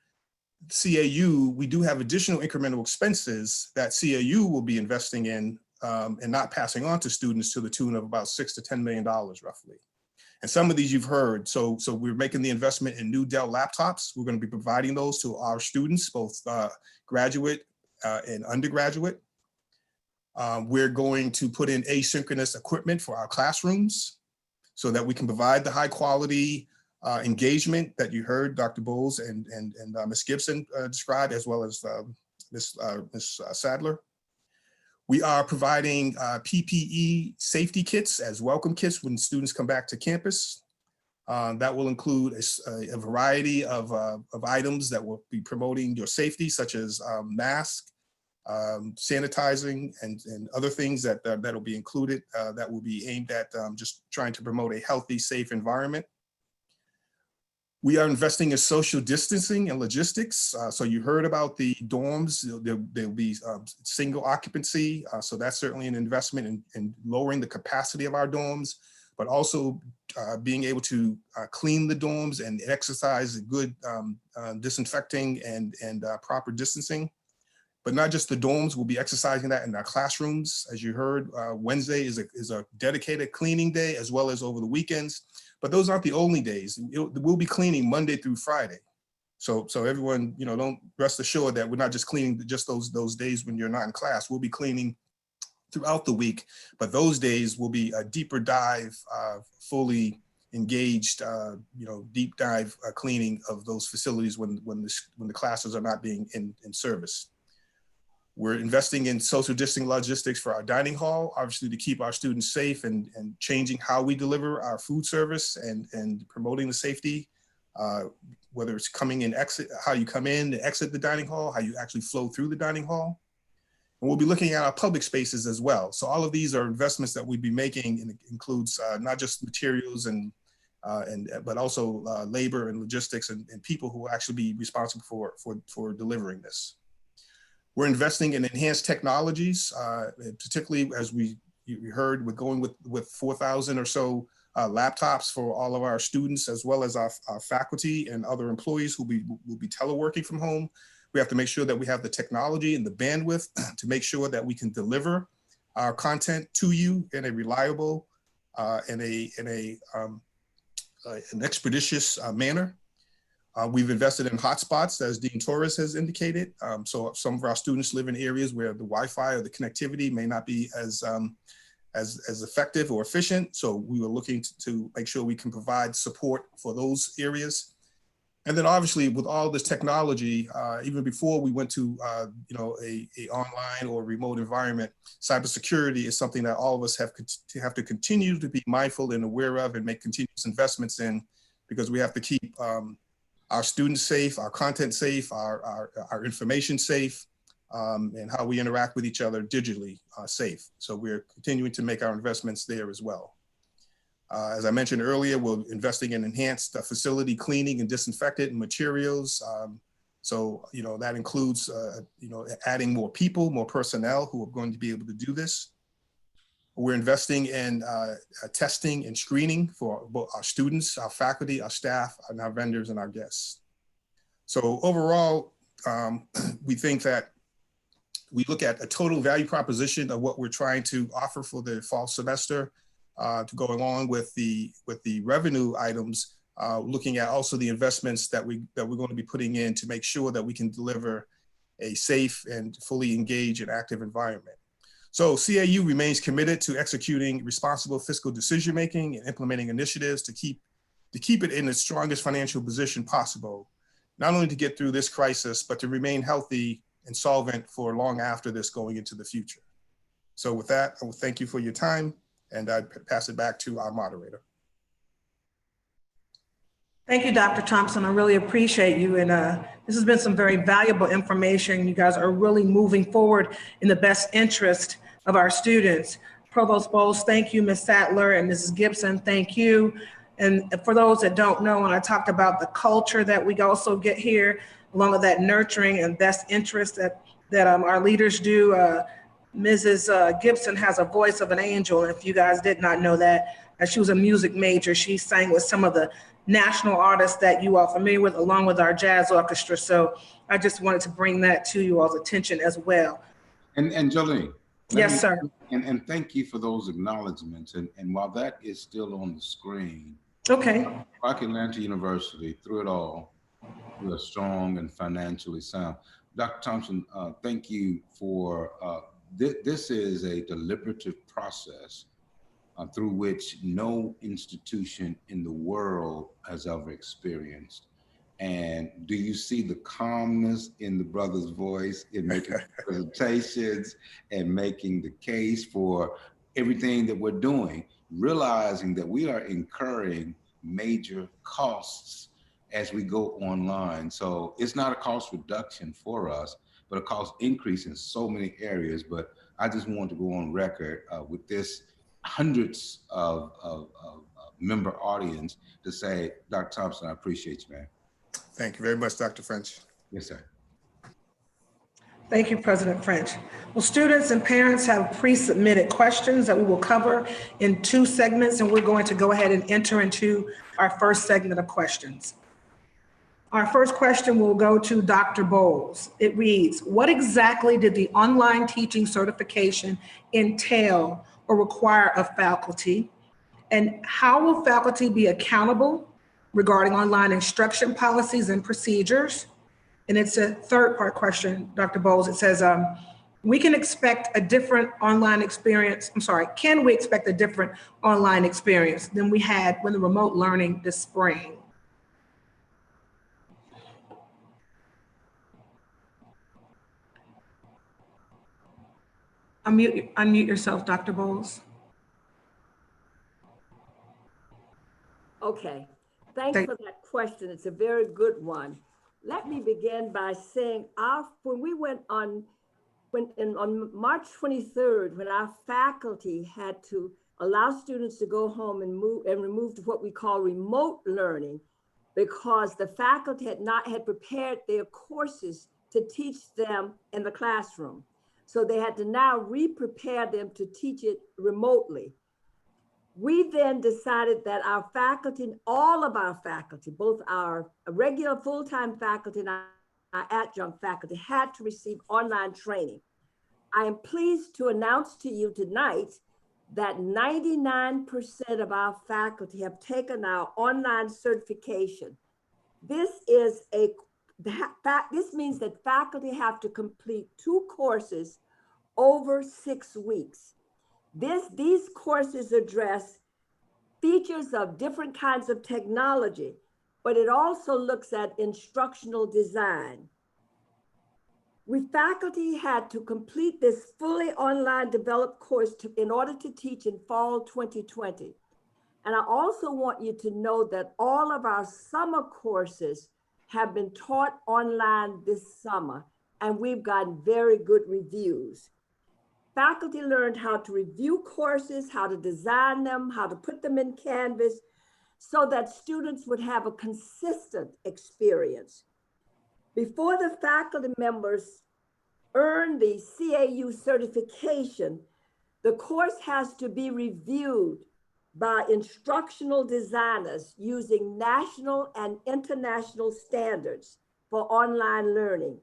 CAU, we do have additional incremental expenses that CAU will be investing in and not passing on to students to the tune of about $6 to $10 million roughly. And some of these you've heard. So we're making the investment in new Dell laptops. We're going to be providing those to our students, both graduate and undergraduate. We're going to put in asynchronous equipment for our classrooms so that we can provide the high quality engagement that you heard Dr. Bowles and Ms. Gibson describe, as well as Ms. Sadler. We are providing PPE safety kits as welcome kits when students come back to campus. That will include a variety of items that will be promoting your safety, such as masks, sanitizing, and other things that'll be included that will be aimed at just trying to promote a healthy, safe environment. We are investing in social distancing and logistics. So you heard about the dorms. There'll be single occupancy. So that's certainly an investment in lowering the capacity of our dorms, but also being able to clean the dorms and exercise good disinfecting and proper distancing. But not just the dorms, we'll be exercising that in our classrooms. As you heard, Wednesday is a dedicated cleaning day, as well as over the weekends. But those aren't the only days. We'll be cleaning Monday through Friday. So everyone, don't rest assured that we're not just cleaning just those days when you're not in class. We'll be cleaning throughout the week, but those days will be a deeper dive, fully engaged, deep dive cleaning of those facilities when the classes are not being in service. We're investing in social distancing logistics for our dining hall, obviously to keep our students safe and changing how we deliver our food service and promoting the safety, whether it's coming in, exit, how you come in and exit the dining hall, how you actually flow through the dining hall. And we'll be looking at our public spaces as well. So all of these are investments that we'd be making, and it includes not just materials but also labor and logistics and people who will actually be responsible for delivering this. We're investing in enhanced technologies, particularly as you heard, we're going with 4,000 or so laptops for all of our students, as well as our faculty and other employees who will be teleworking from home. We have to make sure that we have the technology and the bandwidth to make sure that we can deliver our content to you in a reliable and an expeditious manner. We've invested in hotspots, as Dean Torres has indicated. So some of our students live in areas where the Wi-Fi or the connectivity may not be as as effective or efficient. So we were looking to make sure we can provide support for those areas. And then obviously with all this technology, even before we went to a online or remote environment, cybersecurity is something that all of us have to continue to be mindful and aware of and make continuous investments in, because we have to keep our students safe, our content safe, our information safe, and how we interact with each other digitally safe. So we're continuing to make our investments there as well. As I mentioned earlier, we're investing in enhanced facility cleaning and disinfectant materials. So, that includes, adding more people, more personnel who are going to be able to do this. We're investing in testing and screening for both our students, our faculty, our staff, and our vendors and our guests. So overall, we think that we look at a total value proposition of what we're trying to offer for the fall semester, to go along with the revenue items, looking at also the investments that we're going to be putting in to make sure that we can deliver a safe and fully engaged and active environment. So CAU remains committed to executing responsible fiscal decision-making and implementing initiatives to keep it in the strongest financial position possible, not only to get through this crisis, but to remain healthy and solvent for long after this, going into the future. So with that, I will thank you for your time, and I pass it back to our moderator. Thank you, Dr. Thompson. I really appreciate you. And this has been some very valuable information. You guys are really moving forward in the best interest of our students. Provost Bowles, thank you. Ms. Sattler and Mrs. Gibson, thank you. And for those that don't know, when I talked about the culture that we also get here, along with that nurturing and best interest that our leaders do, Mrs. Gibson has a voice of an angel. And if you guys did not know that, she was a music major. She sang with some of the national artists that you are familiar with, along with our jazz orchestra. So I just wanted to bring that to you all's attention as well. And Jolene. Yes, sir. And thank you for those acknowledgements. And while that is still on the screen, okay. Clark Atlanta University, through it all, we are strong and financially sound. Dr. Thompson, thank you for this is a deliberative process through which no institution in the world has ever experienced. And do you see the calmness in the brother's voice in making presentations and making the case for everything that we're doing, realizing that we are incurring major costs as we go online. So it's not a cost reduction for us, but a cost increase in so many areas. But I just want to go on record with this hundreds of member audience to say, Dr. Thompson, I appreciate you, man. Thank you very much, Dr. French. Yes, sir. Thank you, President French. Well, students and parents have pre-submitted questions that we will cover in 2 segments, and we're going to go ahead and enter into our first segment of questions. Our first question will go to Dr. Bowles. It reads, what exactly did the online teaching certification entail or require of faculty? And how will faculty be accountable regarding online instruction policies and procedures? And it's a 3rd-part question, Dr. Bowles. It says, we can expect a different online experience. Can we expect a different online experience than we had when the remote learning this spring? Unmute yourself, Dr. Bowles. Okay, thanks for that question. It's a very good one. Let me begin by saying when we went on March 23rd, when our faculty had to allow students to go home and remove to what we call remote learning, because the faculty had prepared their courses to teach them in the classroom. So they had to now re-prepare them to teach it remotely. We then decided that our faculty, all of our faculty, both our regular full-time faculty and our adjunct faculty, had to receive online training. I am pleased to announce to you tonight that 99% of our faculty have taken our online certification. This means that faculty have to complete 2 courses over 6 weeks. These courses address features of different kinds of technology, but it also looks at instructional design. We faculty had to complete this fully online developed course in order to teach in fall 2020. And I also want you to know that all of our summer courses have been taught online this summer, and we've gotten very good reviews. Faculty learned how to review courses, how to design them, how to put them in Canvas, so that students would have a consistent experience. Before the faculty members earn the CAU certification, the course has to be reviewed by instructional designers using national and international standards for online learning.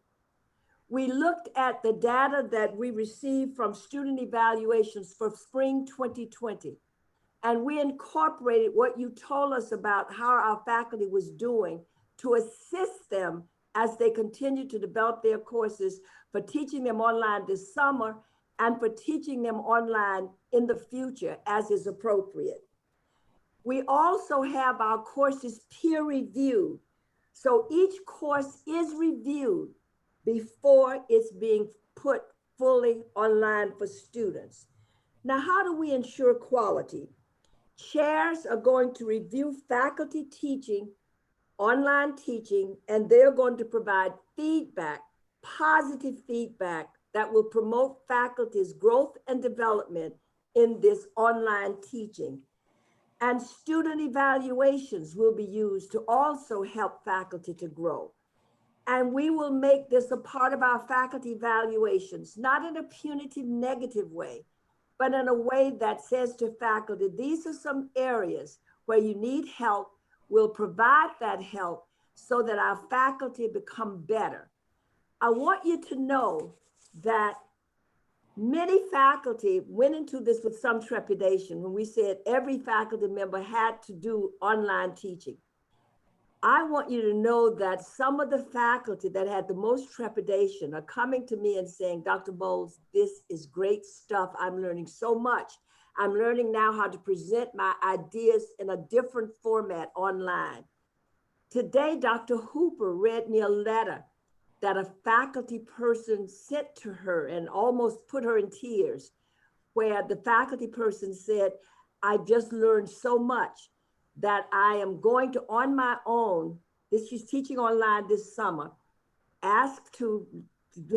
We looked at the data that we received from student evaluations for spring 2020, and we incorporated what you told us about how our faculty was doing to assist them as they continue to develop their courses for teaching them online this summer and for teaching them online in the future as is appropriate. We also have our courses peer reviewed. So each course is reviewed before it's being put fully online for students. Now, how do we ensure quality? Chairs are going to review faculty teaching, online teaching, and they're going to provide feedback, positive feedback that will promote faculty's growth and development in this online teaching. And student evaluations will be used to also help faculty to grow. And we will make this a part of our faculty evaluations, not in a punitive negative way, but in a way that says to faculty, these are some areas where you need help. We'll provide that help so that our faculty become better. I want you to know that many faculty went into this with some trepidation when we said every faculty member had to do online teaching. I want you to know that some of the faculty that had the most trepidation are coming to me and saying, Dr. Bowles, this is great stuff. I'm learning so much. I'm learning now how to present my ideas in a different format online. Today, Dr. Hooper read me a letter that a faculty person sent to her and almost put her in tears, where the faculty person said, I just learned so much that I am going to, on my own, she's teaching online this summer, ask to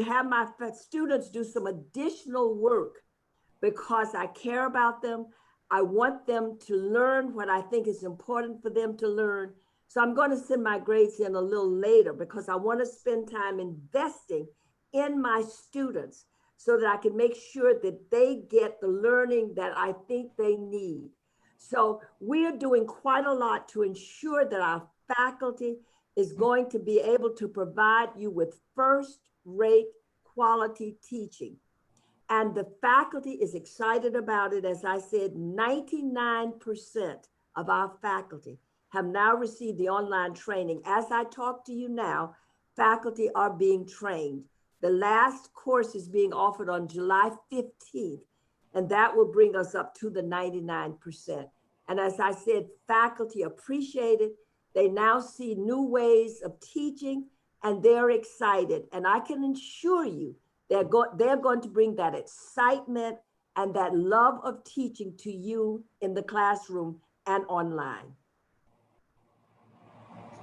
have my students do some additional work because I care about them. I want them to learn what I think is important for them to learn. So I'm going to send my grades in a little later because I want to spend time investing in my students so that I can make sure that they get the learning that I think they need. So we're doing quite a lot to ensure that our faculty is going to be able to provide you with first-rate quality teaching. And the faculty is excited about it. As I said, 99% of our faculty have now received the online training. As I talk to you now, faculty are being trained. The last course is being offered on July 15th, and that will bring us up to the 99%. And as I said, faculty appreciate it. They now see new ways of teaching, and they're excited. And I can assure you, they're going to bring that excitement and that love of teaching to you in the classroom and online.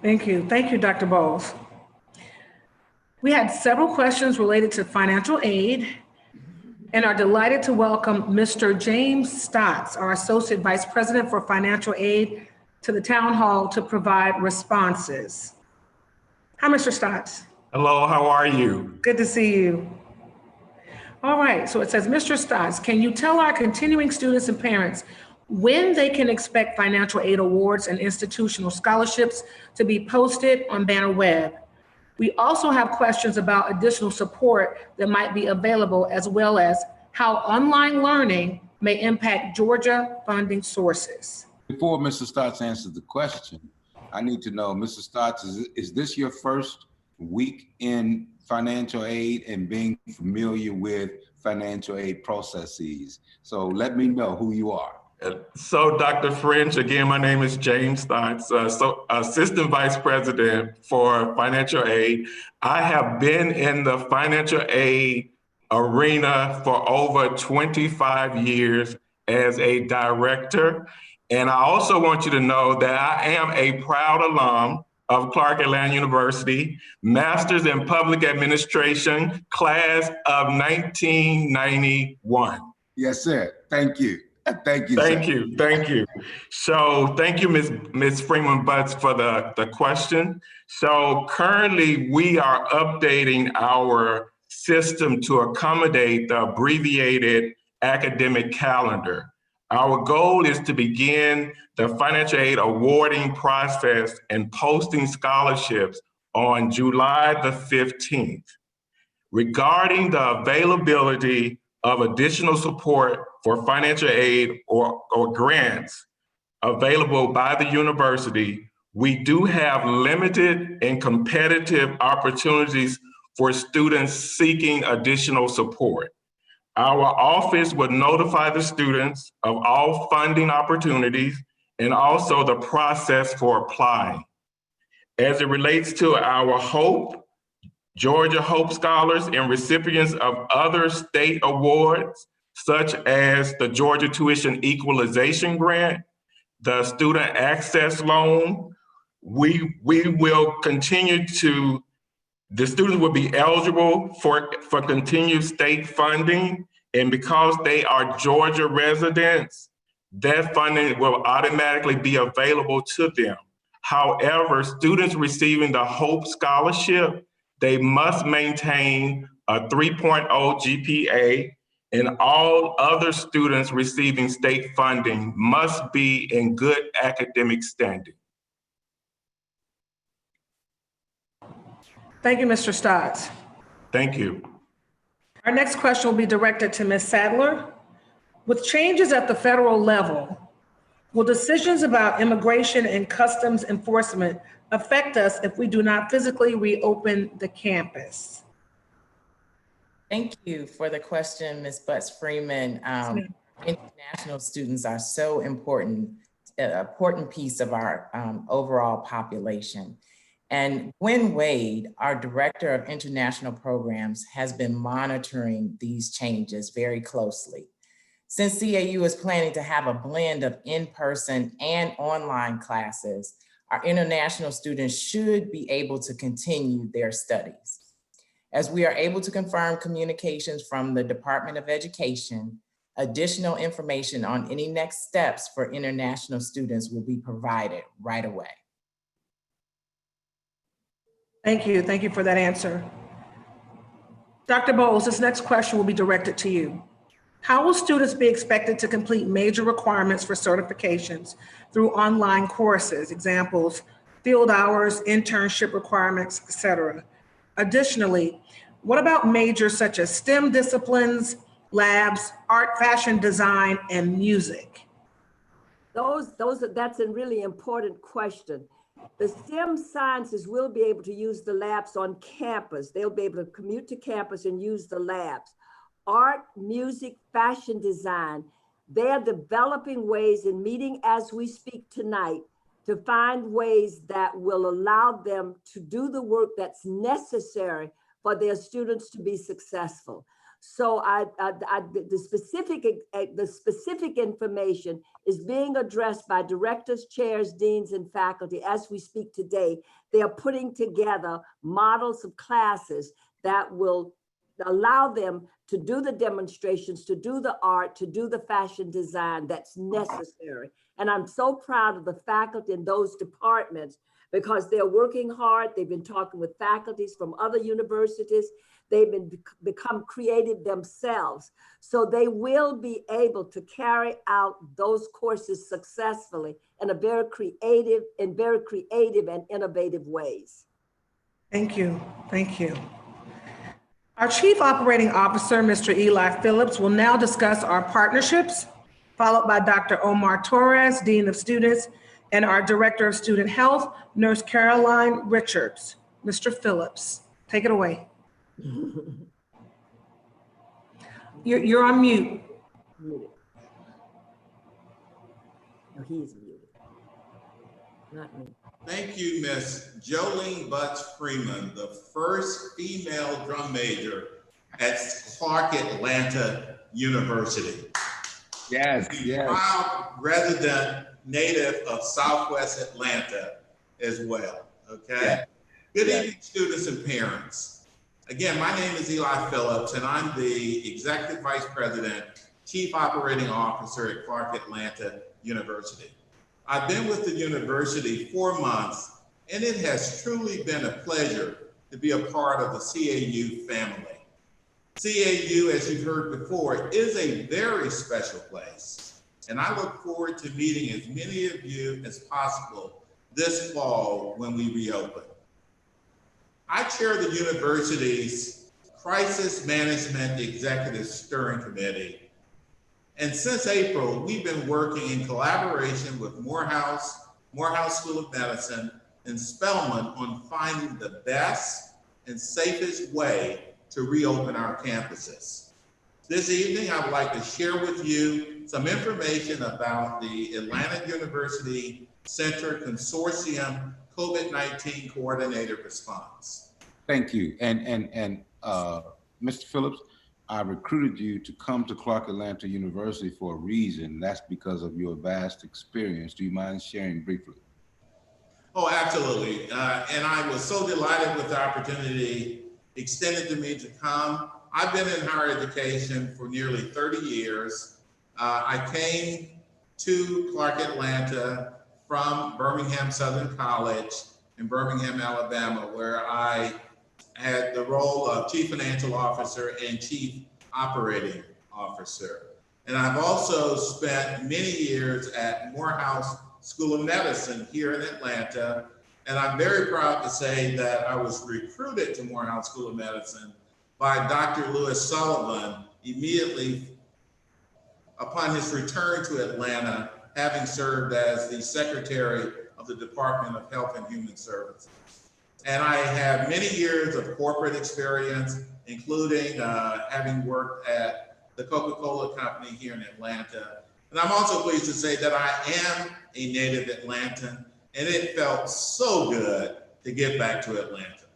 Thank you. Thank you, Dr. Bowles. We had several questions related to financial aid and are delighted to welcome Mr. James Stotts, our Associate Vice President for Financial Aid, to the Town Hall to provide responses. Hi, Mr. Stotts. Hello, how are you? Good to see you. All right, so it says, Mr. Stotts, can you tell our continuing students and parents when they can expect financial aid awards and institutional scholarships to be posted on Banner Web? We also have questions about additional support that might be available, as well as how online learning may impact Georgia funding sources. Before Mr. Stotts answers the question, I need to know, Mr. Stotts, is this your first week in financial aid and being familiar with financial aid processes. So let me know who you are. So, Dr. French, again, my name is James Stotts, Assistant Vice President for Financial Aid. I have been in the financial aid arena for over 25 years as a director. And I also want you to know that I am a proud alum of Clark Atlanta University, Master's in Public Administration, class of 1991. Yes, sir. Thank you. Thank you, Thank sir. you, thank you. So thank you, Ms. Freeman Butts, for the question. So currently we are updating our system to accommodate the abbreviated academic calendar. Our goal is to begin the financial aid awarding process and posting scholarships on July the 15th. Regarding the availability of additional support for financial aid or grants available by the university, we do have limited and competitive opportunities for students seeking additional support. Our office would notify the students of all funding opportunities and also the process for applying. As it relates to our HOPE, Georgia Hope Scholars and recipients of other state awards, such as the Georgia Tuition Equalization Grant, the Student Access Loan, we will continue to, the students will be eligible for continued state funding. And because they are Georgia residents, that funding will automatically be available to them. However, students receiving the Hope Scholarship, they must maintain a 3.0 GPA, and all other students receiving state funding must be in good academic standing. Thank you, Mr. Stotts. Thank you. Our next question will be directed to Ms. Sadler. With changes at the federal level, will decisions about immigration and customs enforcement affect us if we do not physically reopen the campus? Thank you for the question, Ms. Butts Freeman. International students are so important, an important piece of our overall population. And Gwen Wade, our Director of International Programs, has been monitoring these changes very closely. Since CAU is planning to have a blend of in-person and online classes, our international students should be able to continue their studies. As we are able to confirm communications from the Department of Education, additional information on any next steps for international students will be provided right away. Thank you for that answer. Dr. Bowles, this next question will be directed to you. How will students be expected to complete major requirements for certifications through online courses, examples, field hours, internship requirements, etc.? Additionally, what about majors such as STEM disciplines, labs, art, fashion, design, and music? That's a really important question. The STEM sciences will be able to use the labs on campus. They'll be able to commute to campus and use the labs. Art, music, fashion design, they're developing ways and meeting as we speak tonight to find ways that will allow them to do the work that's necessary for their students to be successful. So the specific information is being addressed by directors, chairs, deans, and faculty as we speak today. They are putting together models of classes that will allow them to do the demonstrations, to do the art, to do the fashion design that's necessary. And I'm so proud of the faculty in those departments because they're working hard. They've been talking with faculties from other universities. They've become creative themselves. So they will be able to carry out those courses successfully in a very creative and innovative ways. Thank you. Our Chief Operating Officer, Mr. Eli Phillips, will now discuss our partnerships, followed by Dr. Omar Torres, Dean of Students, and our Director of Student Health, Nurse Caroline Richards. Mr. Phillips, take it away. You're on mute. Muted. No, he's muted. Not me. Thank you, Miss Jolene Butts Freeman, the first female drum major at Clark Atlanta University. Yes, yes. Proud resident native of Southwest Atlanta as well, okay? Yeah. Good Yeah. evening, students and parents. Again, my name is Eli Phillips, and I'm the Executive Vice President, Chief Operating Officer at Clark Atlanta University. I've been with the university 4 months, and it has truly been a pleasure to be a part of the CAU family. CAU, as you've heard before, is a very special place, and I look forward to meeting as many of you as possible this fall when we reopen. I chair the university's Crisis Management Executive Steering Committee. And since April, we've been working in collaboration with Morehouse School of Medicine, and Spelman on finding the best and safest way to reopen our campuses. This evening, I would like to share with you some information about the Atlanta University Center Consortium COVID-19 Coordinator Response. Thank you. And Mr. Phillips, I recruited you to come to Clark Atlanta University for a reason. That's because of your vast experience. Do you mind sharing briefly? Oh, absolutely. And I was so delighted with the opportunity extended to me to come. I've been in higher education for nearly 30 years. I came to Clark Atlanta from Birmingham Southern College in Birmingham, Alabama, where I had the role of Chief Financial Officer and Chief Operating Officer. And I've also spent many years at Morehouse School of Medicine here in Atlanta. And I'm very proud to say that I was recruited to Morehouse School of Medicine by Dr. Lewis Sullivan immediately upon his return to Atlanta, having served as the Secretary of the Department of Health and Human Services. And I have many years of corporate experience, including having worked at the Coca-Cola Company here in Atlanta. And I'm also pleased to say that I am a native Atlantan, and it felt so good to get back to Atlanta.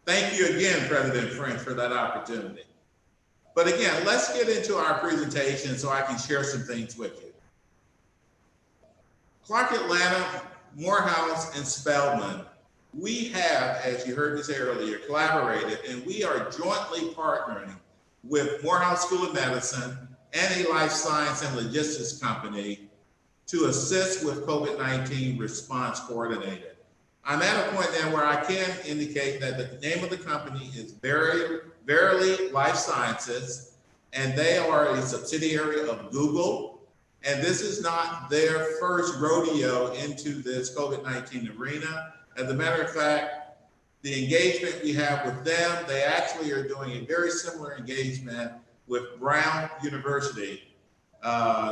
Thank you again, President French, for that opportunity. But again, let's get into our presentation so I can share some things with you. Clark Atlanta, Morehouse, and Spelman, we have, as you heard me say earlier, collaborated, and we are jointly partnering with Morehouse School of Medicine and a life science and logistics company to assist with COVID-19 response coordinator. I'm at a point now where I can indicate that the name of the company is Verily Life Sciences, and they are a subsidiary of Google. And this is not their first rodeo into this COVID-19 arena. As a matter of fact, the engagement we have with them, they actually are doing a very similar engagement with Brown University.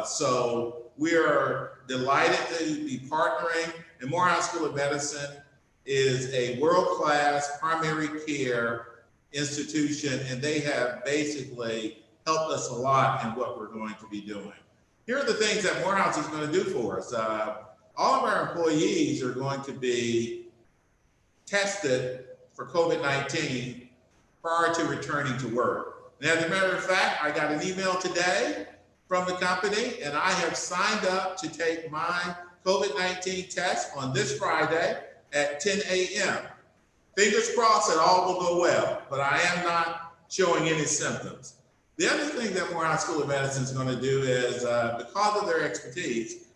So we are delighted to be partnering. And Morehouse School of Medicine is a world-class primary care institution, and they have basically helped us a lot in what we're going to be doing. Here are the things that Morehouse is going to do for us. All of our employees are going to be tested for COVID-19 prior to returning to work. And as a matter of fact, I got an email today from the company, and I have signed up to take my COVID-19 test on this Friday at 10 a.m. Fingers crossed that all will go well, but I am not showing any symptoms. The other thing that Morehouse School of Medicine is going to do is, because of their expertise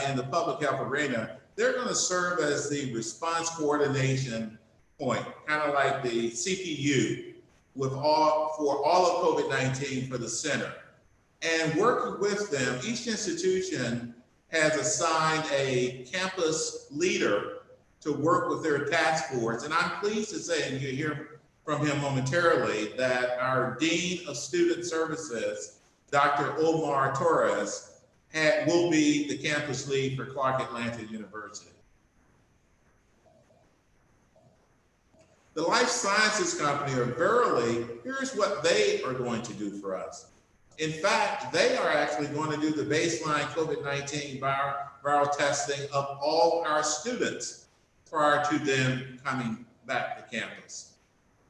in the public health arena, they're going to serve as the response coordination point, kind of like the CPU for all of COVID-19 for the center. And working with them, each institution has assigned a campus leader to work with their task force. And I'm pleased to say, and you'll hear from him momentarily, that our Dean of Student Services, Dr. Omar Torres, will be the campus lead for Clark Atlanta University. The life sciences company, or Verily, here's what they are going to do for us. In fact, they are actually going to do the baseline COVID-19 viral testing of all our students prior to them coming back to campus.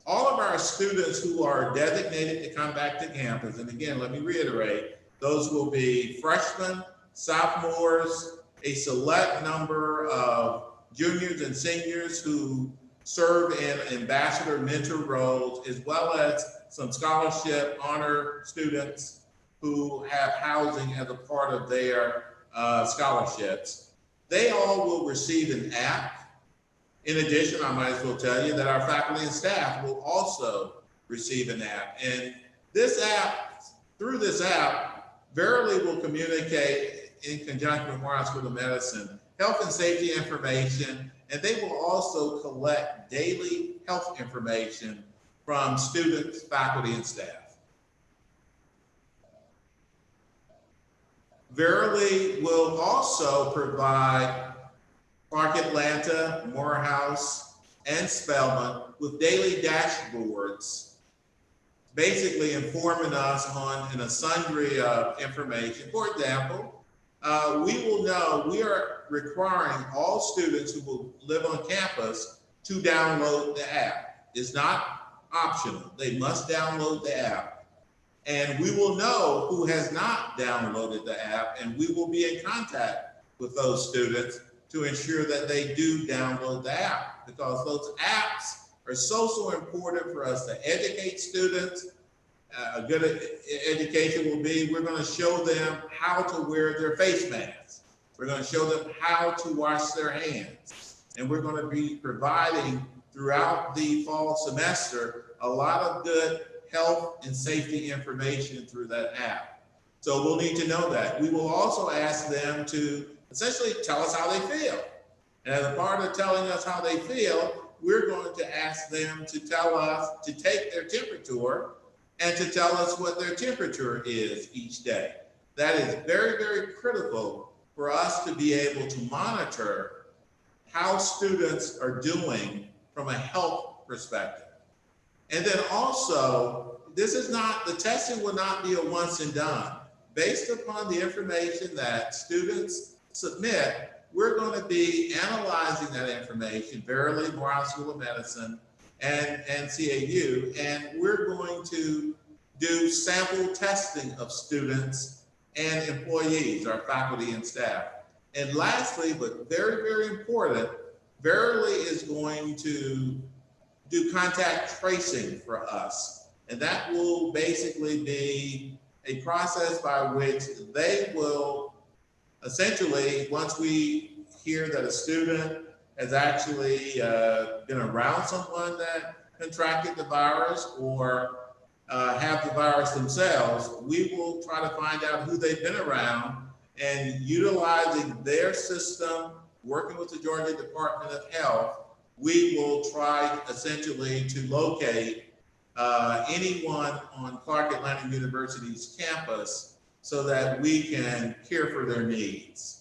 All of our students who are designated to come back to campus, and again, let me reiterate, those will be freshmen, sophomores, a select number of juniors and seniors who serve in ambassador mentor roles, as well as some scholarship honor students who have housing as a part of their scholarships. They all will receive an app. In addition, I might as well tell you that our faculty and staff will also receive an app. And this app, through this app, Verily will communicate in conjunction with Morehouse School of Medicine health and safety information, and they will also collect daily health information from students, faculty, and staff. Verily will also provide Clark Atlanta, Morehouse, and Spelman with daily dashboards, basically informing us on a sundry of information. For example, we will know we are requiring all students who will live on campus to download the app. It's not optional. They must download the app. And we will know who has not downloaded the app, and we will be in contact with those students to ensure that they do download the app, because those apps are so important for us to educate students. A good education will be, we're going to show them how to wear their face masks. We're going to show them how to wash their hands. And we're going to be providing throughout the fall semester a lot of good health and safety information through that app. So we'll need to know that. We will also ask them to essentially tell us how they feel. And as a part of telling us how they feel, we're going to ask them to tell us, to take their temperature and to tell us what their temperature is each day. That is very, very critical for us to be able to monitor how students are doing from a health perspective. And then also, the testing will not be a once and done. Based upon the information that students submit, we're going to be analyzing that information, Verily, Morehouse School of Medicine, and CAU, and we're going to do sample testing of students and employees, our faculty and staff. And lastly, but very, very important, Verily is going to do contact tracing for us. And that will basically be a process by which they will essentially, once we hear that a student has actually been around someone that contracted the virus or have the virus themselves, we will try to find out who they've been around, and utilizing their system, working with the Georgia Department of Health, we will try essentially to locate anyone on Clark Atlanta University's campus so that we can care for their needs.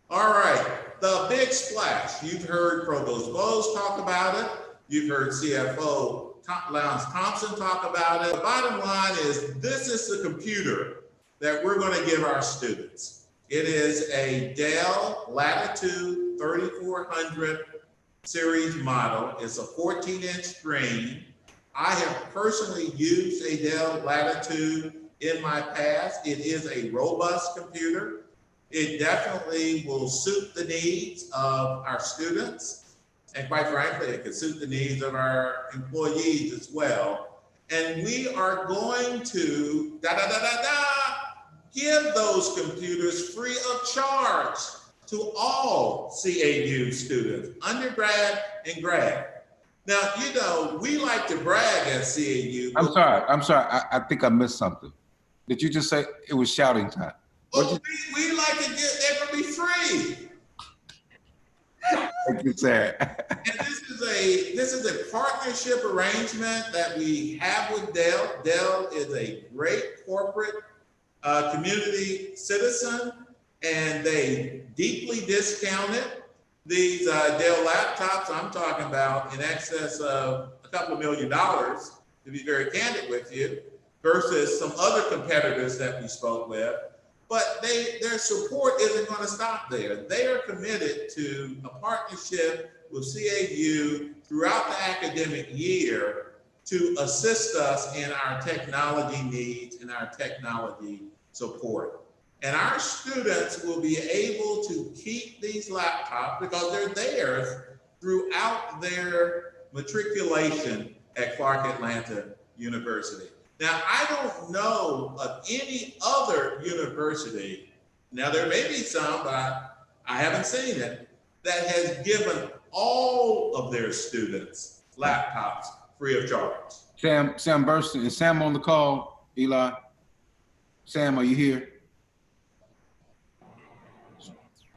All right, the big splash. You've heard Provost Bowes talk about it. You've heard CFO Lowndes Thompson talk about it. The bottom line is, this is the computer that we're going to give our students. It is a Dell Latitude 3400 series model. It's a 14-inch screen. I have personally used a Dell Latitude in my past. It is a robust computer. It definitely will suit the needs of our students. And quite frankly, it can suit the needs of our employees as well. And we are going to give those computers free of charge to all CAU students, undergrad and grad. Now, you know, we like to brag at CAU. I'm sorry. I think I missed something. Did you just say it was shouting time? Well, we like to get, they're gonna be free. Thank you, sir. And this is a partnership arrangement that we have with Dell. Dell is a great corporate community citizen, and they deeply discount it. These Dell laptops I'm talking about in excess of a couple of $1 million, to be very candid with you, versus some other competitors that we spoke with. But their support isn't going to stop there. They are committed to a partnership with CAU throughout the academic year to assist us in our technology needs and our technology support. And our students will be able to keep these laptops because they're theirs throughout their matriculation at Clark Atlanta University. Now, I don't know of any other university, now there may be some, but I haven't seen it, that has given all of their students laptops free of charge. Sam Burston, is Sam on the call, Eli? Sam, are you here?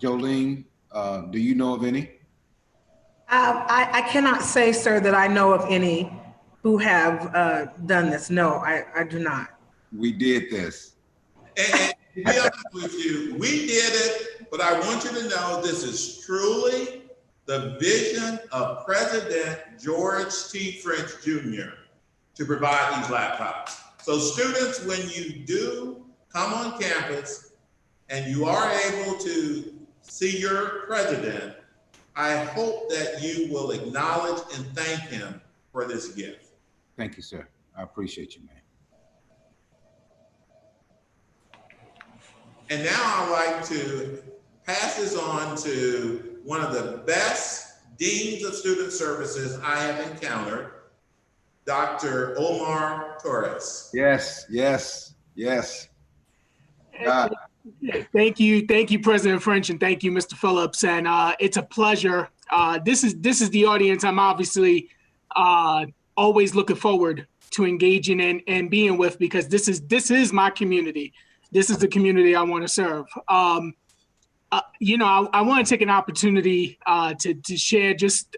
Jolene, do you know of any? I cannot say, sir, that I know of any who have done this. No, I do not. We did this. And to be honest with you, we did it, but I want you to know this is truly the vision of President George T. French Jr. to provide these laptops. So students, when you do come on campus and you are able to see your president, I hope that you will acknowledge and thank him for this gift. Thank you, sir. I appreciate you, man. And now I'd like to pass this on to one of the best deans of student services I have encountered, Dr. Omar Torres. Yes, yes, yes. Thank you, President French, and thank you, Mr. Phillips. And it's a pleasure. This is the audience I'm obviously always looking forward to engaging in and being with, because this is my community. This is the community I want to serve. I want to take an opportunity to share just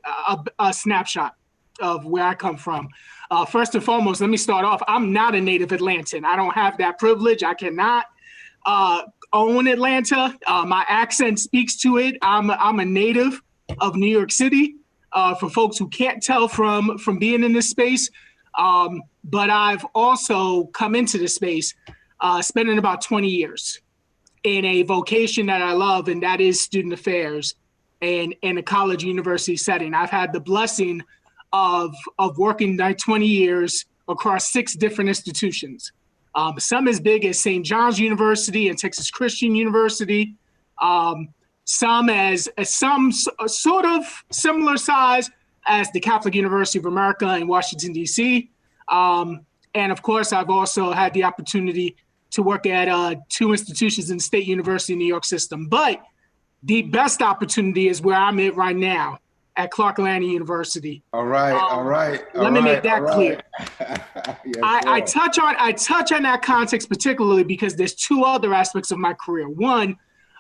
a snapshot of where I come from. First and foremost, let me start off. I'm not a native Atlantan. I don't have that privilege. I cannot own Atlanta. My accent speaks to it. I'm a native of New York City. For folks who can't tell from being in this space, but I've also come into this space spending about 20 years in a vocation that I love, and that is student affairs and in a college university setting. I've had the blessing of working like 20 years across 6 different institutions. Some as big as St. John's University and Texas Christian University, some sort of similar size as the Catholic University of America in Washington, D.C. And of course, I've also had the opportunity to work at 2 institutions in the State University New York system. But the best opportunity is where I'm at right now at Clark Atlanta University. All right. Let me make that clear. Yes, I touch on that context particularly because there's 2 other aspects of my career. One,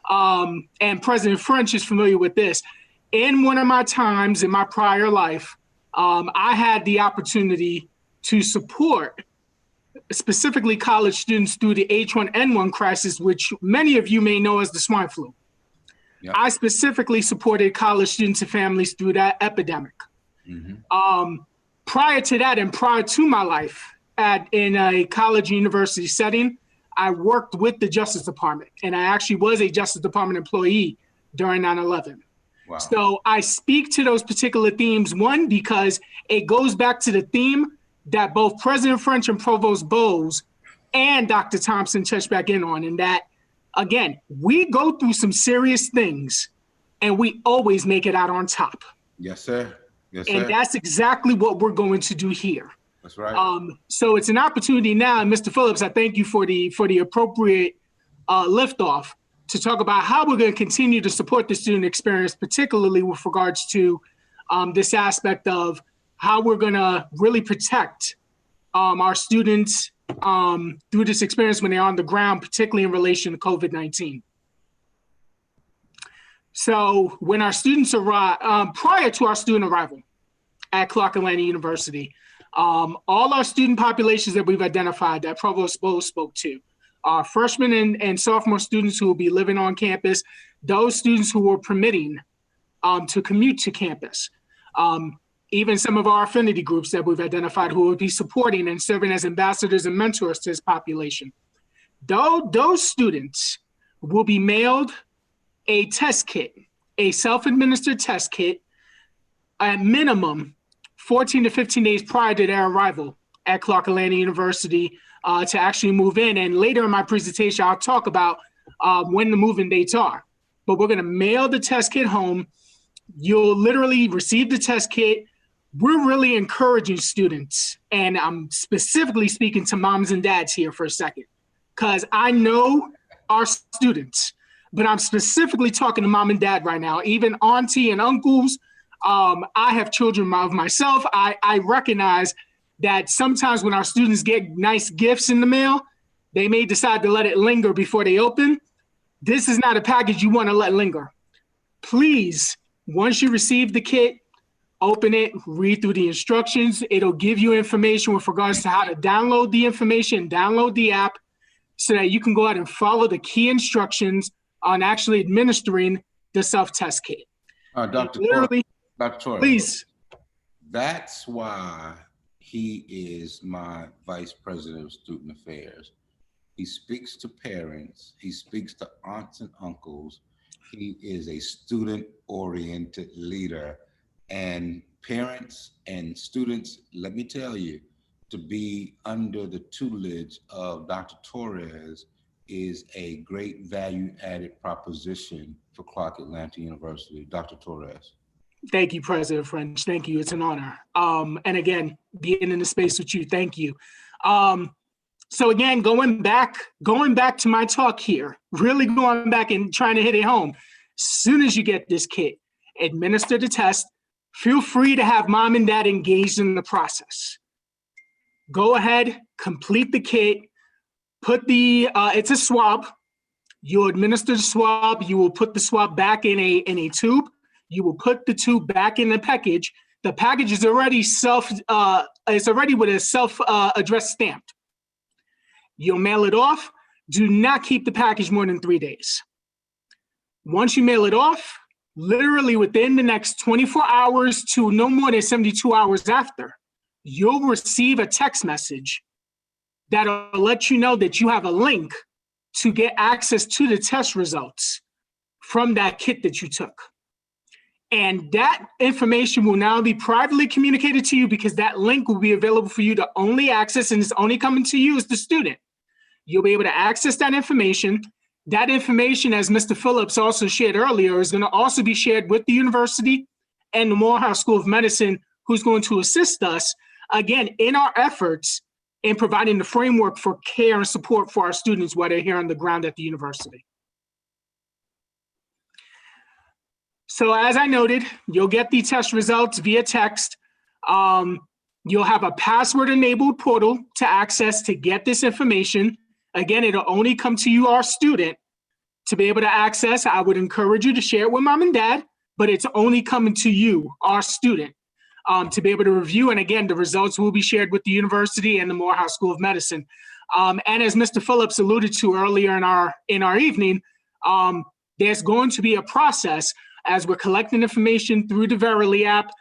and President French is familiar with this. In one of my times in my prior life, I had the opportunity to support specifically college students through the H1N1 crisis, which many of you may know as the swine flu. Yep. I specifically supported college students and families through that epidemic. Mm-hmm. Prior to that and prior to my life in a college university setting, I worked with the Justice Department, and I actually was a Justice Department employee during 9/11. Wow. So I speak to those particular themes, one, because it goes back to the theme that both President French and Provost Bowes and Dr. Thompson touched back in on, and that, again, we go through some serious things and we always make it out on top. Yes, sir. Yes, sir. And that's exactly what we're going to do here. That's right. So it's an opportunity now, and Mr. Phillips, I thank you for the appropriate liftoff to talk about how we're going to continue to support the student experience, particularly with regards to this aspect of how we're going to really protect our students through this experience when they're on the ground, particularly in relation to COVID-19. So when our students arrive, prior to our student arrival at Clark Atlanta University, all our student populations that we've identified that Provost Bowes spoke to are freshmen and sophomore students who will be living on campus, those students who were permitting to commute to campus. Even some of our affinity groups that we've identified who will be supporting and serving as ambassadors and mentors to this population. Those students will be mailed a test kit, a self-administered test kit, at minimum 14 to 15 days prior to their arrival at Clark Atlanta University to actually move in. And later in my presentation, I'll talk about when the move-in dates are. But we're gonna mail the test kit home. You'll literally receive the test kit. We're really encouraging students, and I'm specifically speaking to moms and dads here for a second, because I know our students, but I'm specifically talking to mom and dad right now, even auntie and uncles. I have children of myself. I recognize that sometimes when our students get nice gifts in the mail, they may decide to let it linger before they open. This is not a package you want to let linger. Please, once you receive the kit, open it, read through the instructions. It'll give you information with regards to how to download the information, download the app, so that you can go out and follow the key instructions on actually administering the self-test kit. Dr. Torres, please. That's why he is my vice president of student affairs. He speaks to parents, he speaks to aunts and uncles. He is a student-oriented leader, and parents and students, let me tell you, to be under the tutelage of Dr. Torres is a great value-added proposition for Clark Atlanta University. Dr. Torres. Thank you, President French. Thank you. It's an honor. And again, being in the space with you, thank you. So again, going back to my talk here, really going back and trying to hit it home. As soon as you get this kit, administer the test. Feel free to have mom and dad engaged in the process. Go ahead, complete the kit, put it's a swab. You'll administer the swab. You will put the swab back in a tube. You will put the tube back in the package. The package is already it's already with a self-addressed stamped. You'll mail it off. Do not keep the package more than 3 days. Once you mail it off, literally within the next 24 hours to no more than 72 hours after, you'll receive a text message that'll let you know that you have a link to get access to the test results from that kit that you took. And that information will now be privately communicated to you, because that link will be available for you to only access, and it's only coming to you as the student. You'll be able to access that information. That information, as Mr. Phillips also shared earlier, is going to also be shared with the university and the Morehouse School of Medicine, who's going to assist us, again, in our efforts in providing the framework for care and support for our students while they're here on the ground at the university. So as I noted, you'll get the test results via text. You'll have a password-enabled portal to access to get this information. Again, it'll only come to you, our student, to be able to access. I would encourage you to share it with mom and dad, but it's only coming to you, our student, to be able to review. And again, the results will be shared with the university and the Morehouse School of Medicine. And as Mr. Phillips alluded to earlier in our evening, there's going to be a process as we're collecting information through the Verily app,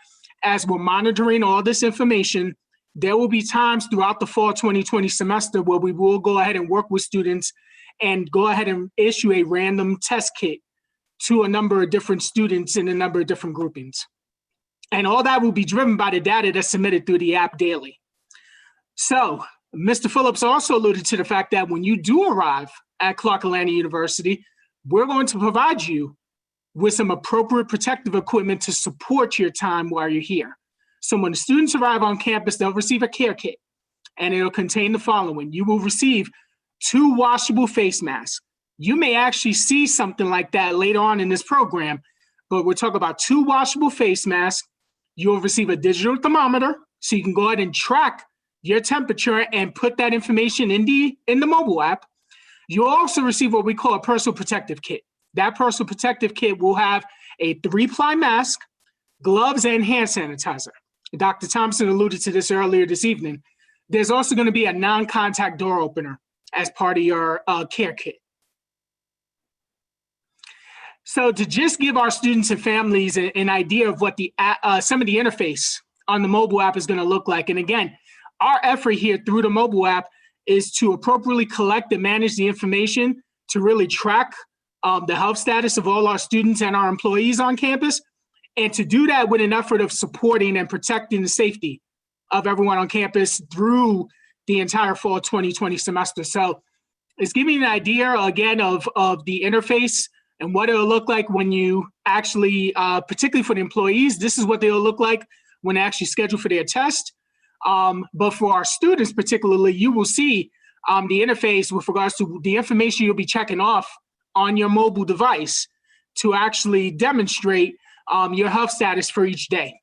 as we're monitoring all this information. There will be times throughout the fall 2020 semester where we will go ahead and work with students and go ahead and issue a random test kit to a number of different students in a number of different groupings. And all that will be driven by the data that's submitted through the app daily. So Mr. Phillips also alluded to the fact that when you do arrive at Clark Atlanta University, we're going to provide you with some appropriate protective equipment to support your time while you're here. So when the students arrive on campus, they'll receive a care kit, and it'll contain the following. You will receive 2 washable face masks. You may actually see something like that later on in this program, but we're talking about 2 washable face masks. You'll receive a digital thermometer, so you can go ahead and track your temperature and put that information in the mobile app. You'll also receive what we call a personal protective kit. That personal protective kit will have a 3-ply mask, gloves, and hand sanitizer. Dr. Thompson alluded to this earlier this evening. There's also going to be a non-contact door opener as part of your care kit. So to just give our students and families an idea of what the some of the interface on the mobile app is going to look like. And again, our effort here through the mobile app is to appropriately collect and manage the information to really track the health status of all our students and our employees on campus, and to do that with an effort of supporting and protecting the safety of everyone on campus through the entire fall 2020 semester. So it's giving you an idea, again, of the interface and what it'll look like when you actually, particularly for the employees, this is what they'll look like when they actually schedule for their test. But for our students particularly, you will see the interface with regards to the information you'll be checking off on your mobile device to actually demonstrate your health status for each day.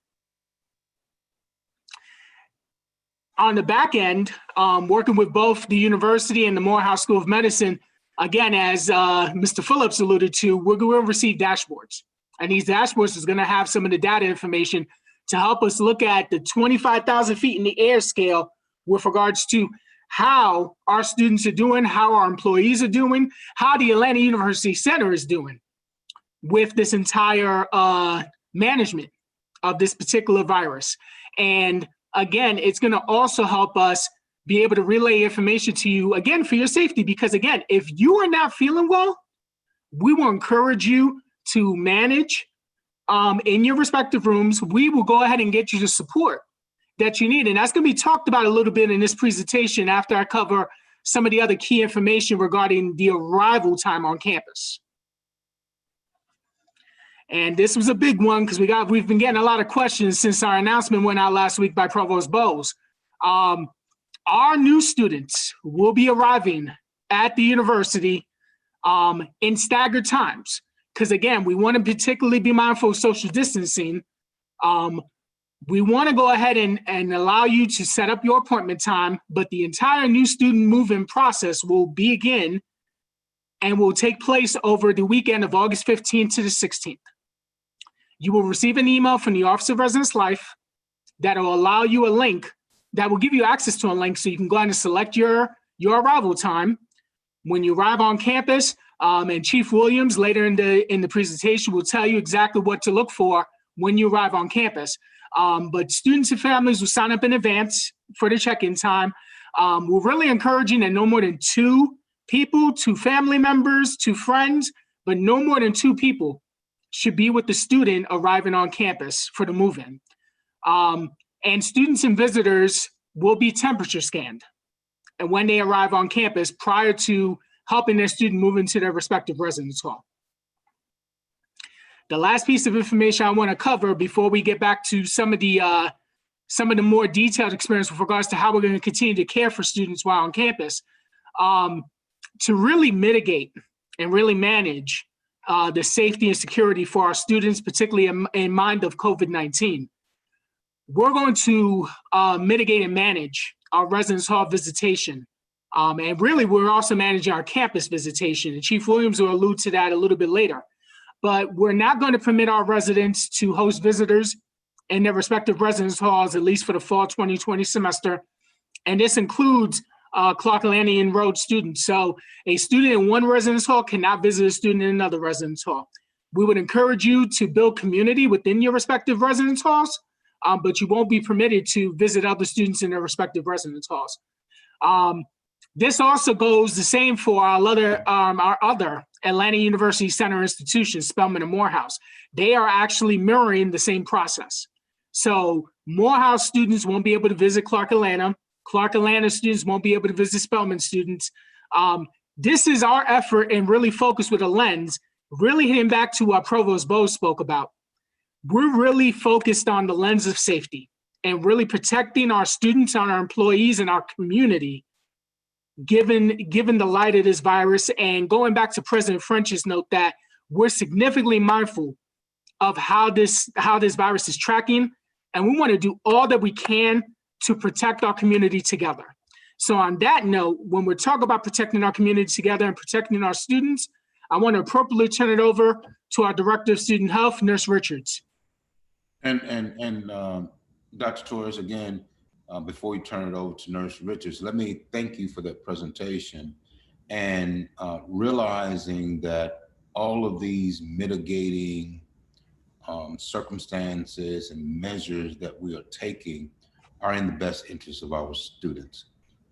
On the back end, working with both the university and the Morehouse School of Medicine, again, as Mr. Phillips alluded to, we're going to receive dashboards. And these dashboards is going to have some of the data information to help us look at the 25,000 feet in the air scale with regards to how our students are doing, how our employees are doing, how the Atlanta University Center is doing with this entire management of this particular virus. And again, it's going to also help us be able to relay information to you, again, for your safety, because again, if you are not feeling well, we will encourage you to manage in your respective rooms. We will go ahead and get you the support that you need. And that's going to be talked about a little bit in this presentation after I cover some of the other key information regarding the arrival time on campus. And this was a big one because we've been getting a lot of questions since our announcement went out last week by Provost Bowes. Our new students will be arriving at the university in staggered times. Because again, we want to particularly be mindful of social distancing. We want to go ahead and allow you to set up your appointment time, but the entire new student move-in process will begin and will take place over the weekend of August 15th to the 16th. You will receive an email from the Office of Residence Life that will allow you a link that will give you access to a link so you can go ahead and select your arrival time. When you arrive on campus, and Chief Williams later in the presentation will tell you exactly what to look for when you arrive on campus. But students and families will sign up in advance for the check-in time. We're really encouraging that no more than 2 people, 2 family members, 2 friends, but no more than 2 people should be with the student arriving on campus for the move-in. And students and visitors will be temperature scanned and when they arrive on campus prior to helping their student move into their respective residence hall. The last piece of information I want to cover before we get back to some of the more detailed experience with regards to how we're going to continue to care for students while on campus, to really mitigate and really manage the safety and security for our students, particularly in mind of COVID-19. We're going to mitigate and manage our residence hall visitation. And really, we're also managing our campus visitation. And Chief Williams will allude to that a little bit later. But we're not going to permit our residents to host visitors in their respective residence halls, at least for the fall 2020 semester. And this includes Clark Atlanta enrolled students. So a student in one residence hall cannot visit a student in another residence hall. We would encourage you to build community within your respective residence halls, but you won't be permitted to visit other students in their respective residence halls. This also goes the same for our other Atlanta University Center institutions, Spelman and Morehouse. They are actually mirroring the same process. So Morehouse students won't be able to visit Clark Atlanta. Clark Atlanta students won't be able to visit Spelman students. This is our effort and really focused with a lens, really hitting back to what Provost Bowes spoke about. We're really focused on the lens of safety and really protecting our students and our employees and our community given the light of this virus. And going back to President French's note that we're significantly mindful of how this virus is tracking, and we want to do all that we can to protect our community together. So on that note, when we're talking about protecting our community together and protecting our students, I want to appropriately turn it over to our Director of Student Health, Nurse Richards. And Dr. Torres, again, before we turn it over to Nurse Richards, let me thank you for that presentation and realizing that all of these mitigating circumstances and measures that we are taking are in the best interest of our students.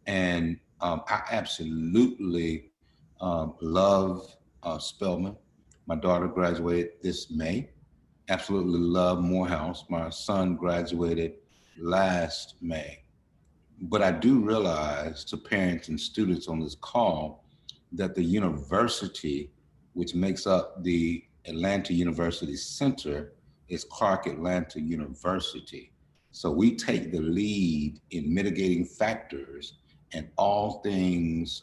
And I absolutely love Spelman. My daughter graduated this May. Absolutely love Morehouse. My son graduated last May. But I do realize to parents and students on this call that the university, which makes up the Atlanta University Center, is Clark Atlanta University. So we take the lead in mitigating factors and all things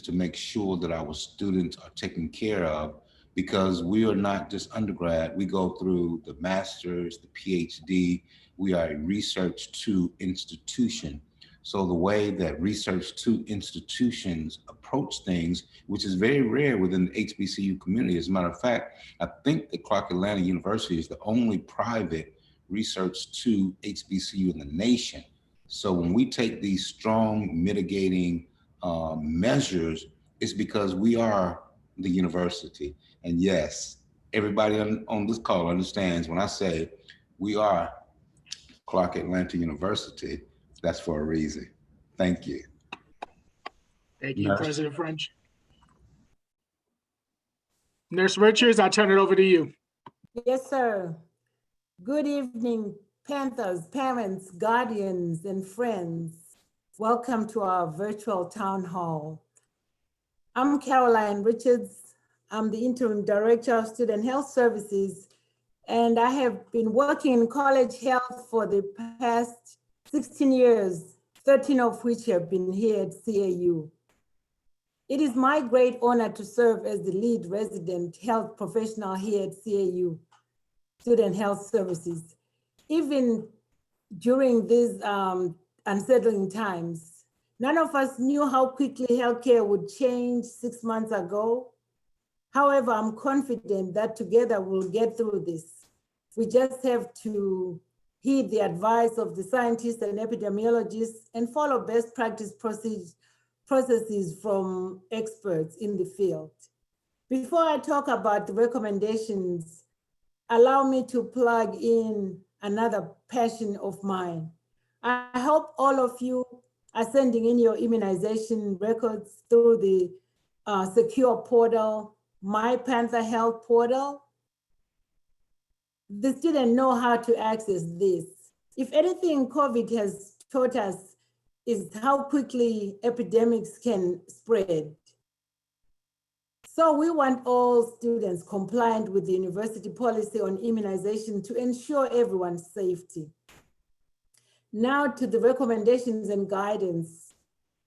to make sure that our students are taken care of, because we are not just undergrad. We go through the master's, the PhD. We are a research to institution. So the way that research to institutions approach things, which is very rare within the HBCU community. As a matter of fact, I think that Clark Atlanta University is the only private research to HBCU in the nation. So when we take these strong mitigating measures, it's because we are the university. And yes, everybody on this call understands when I say we are Clark Atlanta University, that's for a reason. Thank you. Thank you, Nurse. President French. Nurse Richards, I'll turn it over to you. Yes, sir. Good evening, Panthers, parents, guardians, and friends. Welcome to our virtual town hall. I'm Caroline Richards. I'm the Interim Director of Student Health Services, and I have been working in college health for the past 16 years, 13 of which have been here at CAU. It is my great honor to serve as the lead resident health professional here at CAU, Student Health Services. Even during these unsettling times, none of us knew how quickly healthcare would change 6 months ago. However, I'm confident that together we'll get through this. We just have to heed the advice of the scientists and epidemiologists and follow best practice processes from experts in the field. Before I talk about the recommendations, allow me to plug in another passion of mine. I hope all of you are sending in your immunization records through the secure portal, My Panther Health portal. The students know how to access this. If anything COVID has taught us is how quickly epidemics can spread. So we want all students compliant with the university policy on immunization to ensure everyone's safety. Now to the recommendations and guidance.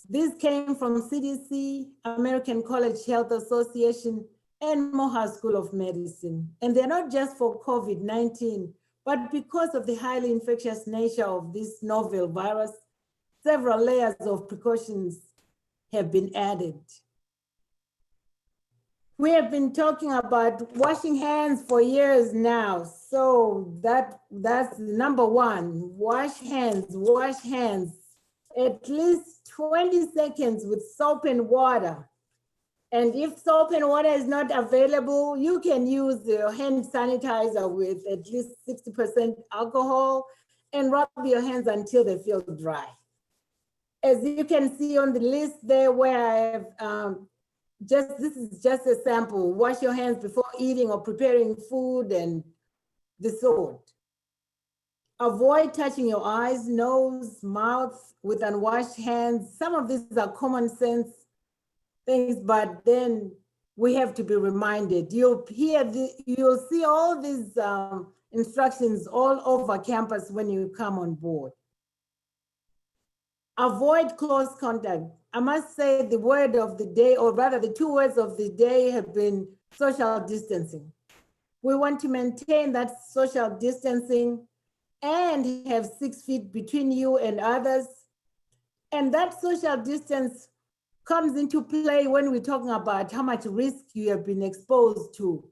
These came from CDC, American College Health Association, and Morehouse School of Medicine. And they're not just for COVID-19, but because of the highly infectious nature of this novel virus, several layers of precautions have been added. We have been talking about washing hands for years now. So that's number one, wash hands, at least 20 seconds with soap and water. And if soap and water is not available, you can use your hand sanitizer with at least 60% alcohol and rub your hands until they feel dry. As you can see on the list there where I have, this is just a sample. Wash your hands before eating or preparing food and the sort. Avoid touching your eyes, nose, mouth with unwashed hands. Some of these are common sense things, but then we have to be reminded. You'll see all these instructions all over campus when you come on board. Avoid close contact. I must say the word of the day, or rather the two words of the day, have been social distancing. We want to maintain that social distancing and have 6 feet between you and others. And that social distance comes into play when we're talking about how much risk you have been exposed to.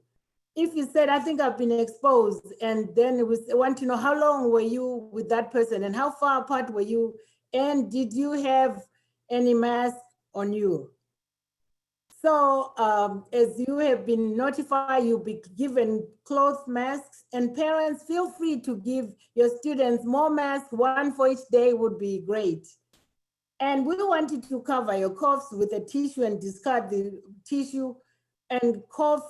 If you said, I think I've been exposed, and then we want to know how long were you with that person and how far apart were you, and did you have any mask on you? So as you have been notified, you'll be given cloth masks, and parents feel free to give your students more masks. One for each day would be great. And we want you to cover your coughs with a tissue and discard the tissue and cough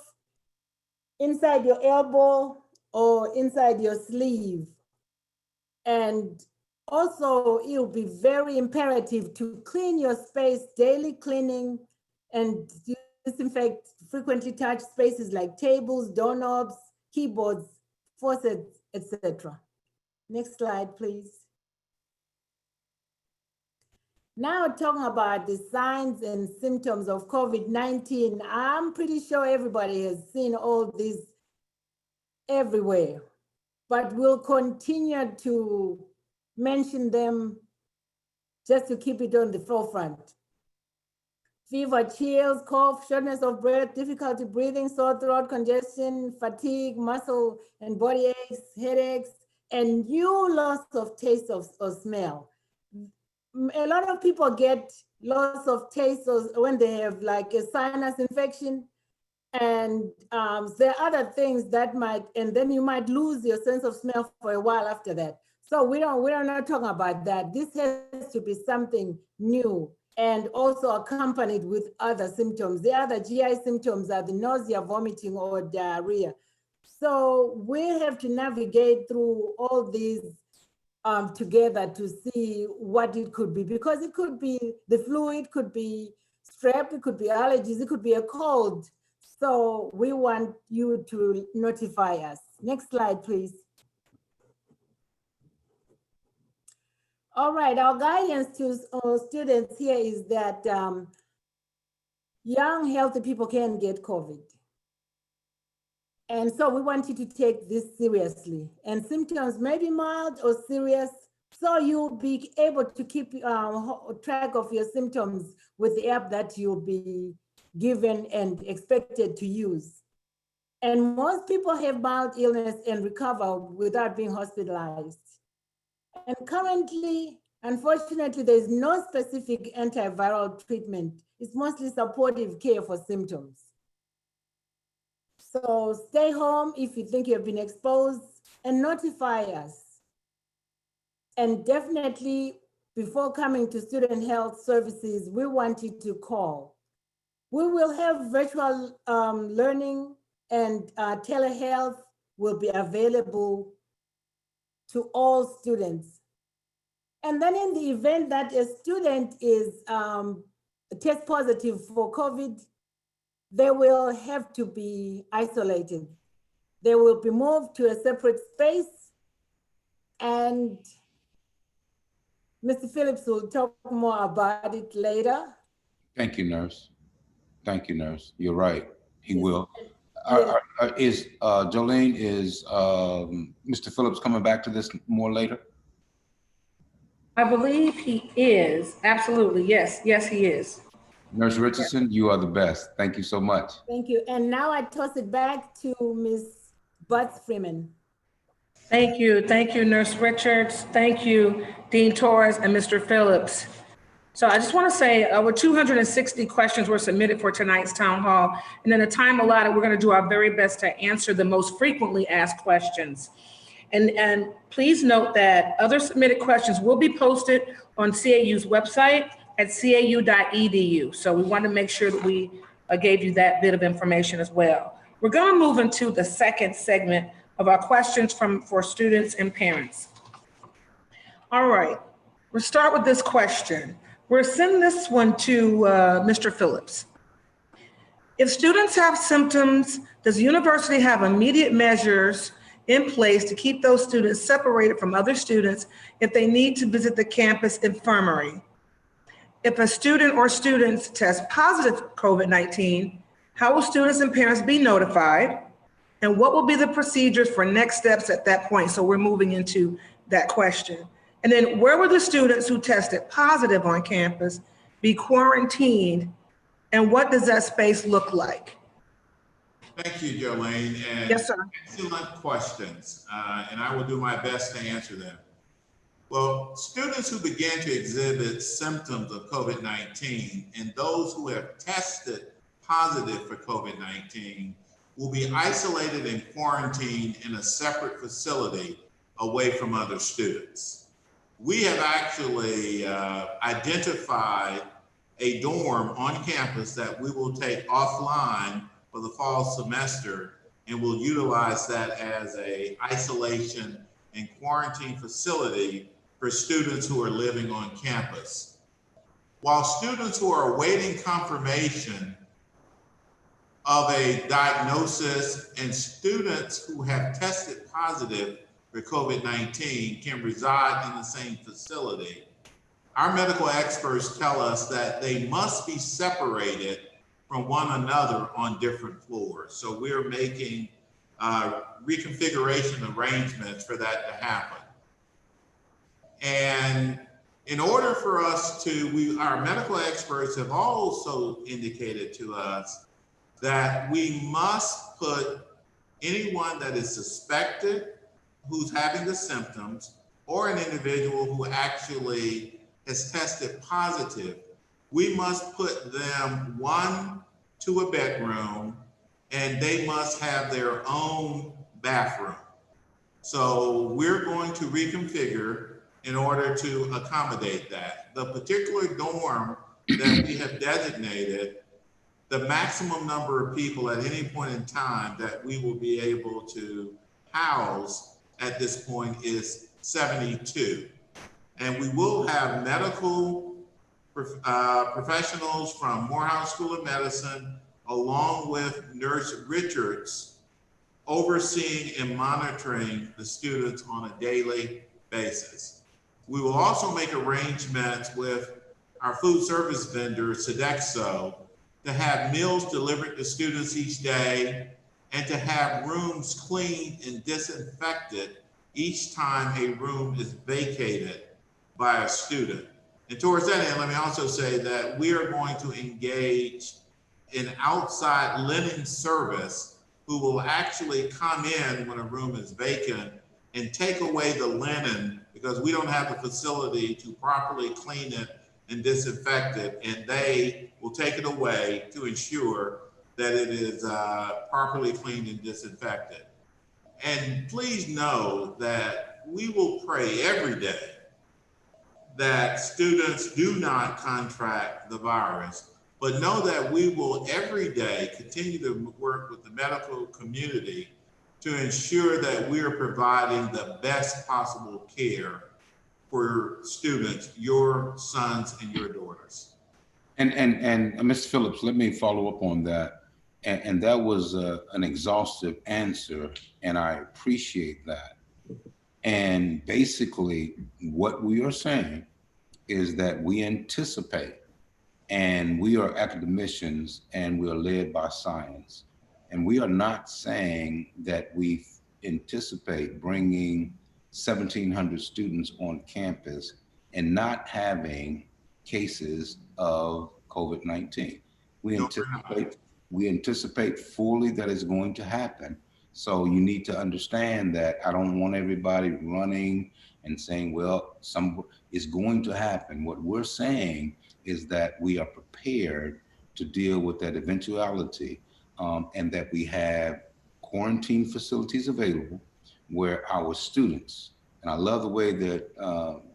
inside your elbow or inside your sleeve. And also, it'll be very imperative to clean your space, daily cleaning, and disinfect frequently touched spaces like tables, doorknobs, keyboards, faucets, etc. Next slide, please. Now talking about the signs and symptoms of COVID-19, I'm pretty sure everybody has seen all these everywhere, but we'll continue to mention them just to keep it on the forefront. Fever, chills, cough, shortness of breath, difficulty breathing, sore throat, congestion, fatigue, muscle and body aches, headaches, and new loss of taste or smell. A lot of people get loss of taste when they have like a sinus infection, and there are other things that might, and then you might lose your sense of smell for a while after that. So we're not talking about that. This has to be something new and also accompanied with other symptoms. The other GI symptoms are the nausea, vomiting, or diarrhea. So we have to navigate through all these together to see what it could be, because it could be the flu, it could be strep, it could be allergies, it could be a cold. So we want you to notify us. Next slide, please. All right, our guidance to students here is that young, healthy people can get COVID. And so we want you to take this seriously. And symptoms may be mild or serious, so you'll be able to keep track of your symptoms with the app that you'll be given and expected to use. And most people have mild illness and recover without being hospitalized. And currently, unfortunately, there's no specific antiviral treatment. It's mostly supportive care for symptoms. So stay home if you think you've been exposed and notify us. And definitely, before coming to student health services, we want you to call. We will have virtual learning, and telehealth will be available to all students. And then in the event that a student is test positive for COVID, they will have to be isolated. They will be moved to a separate space, and Mr. Phillips will talk more about it later. Thank you, nurse. Thank you, nurse. You're right. He Yes. will. Yes. Is Jolene, is Mr. Phillips coming back to this more later? I believe he is. Absolutely. Yes. Yes, he is. Nurse Richardson, you are the best. Thank you so much. Thank you. And now I toss it back to Ms. Butts Freeman. Thank you. Thank you, Nurse Richards. Thank you, Dean Torres and Mr. Phillips. So I just want to say over 260 questions were submitted for tonight's town hall. And in the time allotted, we're going to do our very best to answer the most frequently asked questions. And please note that other submitted questions will be posted on CAU's website at cau.edu. So we want to make sure that we gave you that bit of information as well. We're going to move into the second segment of our questions for students and parents. All right, we'll start with this question. We're sending this one to Mr. Phillips. If students have symptoms, does the university have immediate measures in place to keep those students separated from other students if they need to visit the campus infirmary? If a student or students test positive COVID-19, how will students and parents be notified? And what will be the procedures for next steps at that point? So we're moving into that question. And then where will the students who tested positive on campus be quarantined? And what does that space look like? Thank you, Jolene. And yes, sir. Excellent questions, and I will do my best to answer them. Well, students who begin to exhibit symptoms of COVID-19 and those who have tested positive for COVID-19 will be isolated and quarantined in a separate facility away from other students. We have actually identified a dorm on campus that we will take offline for the fall semester, and we'll utilize that as a isolation and quarantine facility for students who are living on campus. While students who are awaiting confirmation of a diagnosis and students who have tested positive for COVID-19 can reside in the same facility, our medical experts tell us that they must be separated from one another on different floors. So we're making reconfiguration arrangements for that to happen. And in order for us to, our medical experts have also indicated to us that we must put anyone that is suspected who's having the symptoms or an individual who actually has tested positive, we must put them one to a bedroom and they must have their own bathroom. So we're going to reconfigure in order to accommodate that. The particular dorm that we have designated, the maximum number of people at any point in time that we will be able to house at this point is 72. And we will have medical professionals from Morehouse School of Medicine, along with Nurse Richards, overseeing and monitoring the students on a daily basis. We will also make arrangements with our food service vendor, Sodexo, to have meals delivered to students each day and to have rooms cleaned and disinfected each time a room is vacated by a student. And towards that end, let me also say that we are going to engage an outside linen service who will actually come in when a room is vacant and take away the linen because we don't have the facility to properly clean it and disinfect it, and they will take it away to ensure that it is properly cleaned and disinfected. And please know that we will pray every day that students do not contract the virus, but know that we will every day continue to work with the medical community to ensure that we are providing the best possible care for students, your sons and your daughters. And Mr. Phillips, let me follow up on that. And that was an exhaustive answer, and I appreciate that. And basically, what we are saying is that we anticipate, and we are academicians, and we are led by science. And we are not saying that we anticipate bringing 1,700 students on campus and not having cases of COVID-19. We anticipate fully that it's going to happen. So you need to understand that I don't want everybody running and saying, well, it's going to happen. What we're saying is that we are prepared to deal with that eventuality, and that we have quarantine facilities available where our students, and I love the way that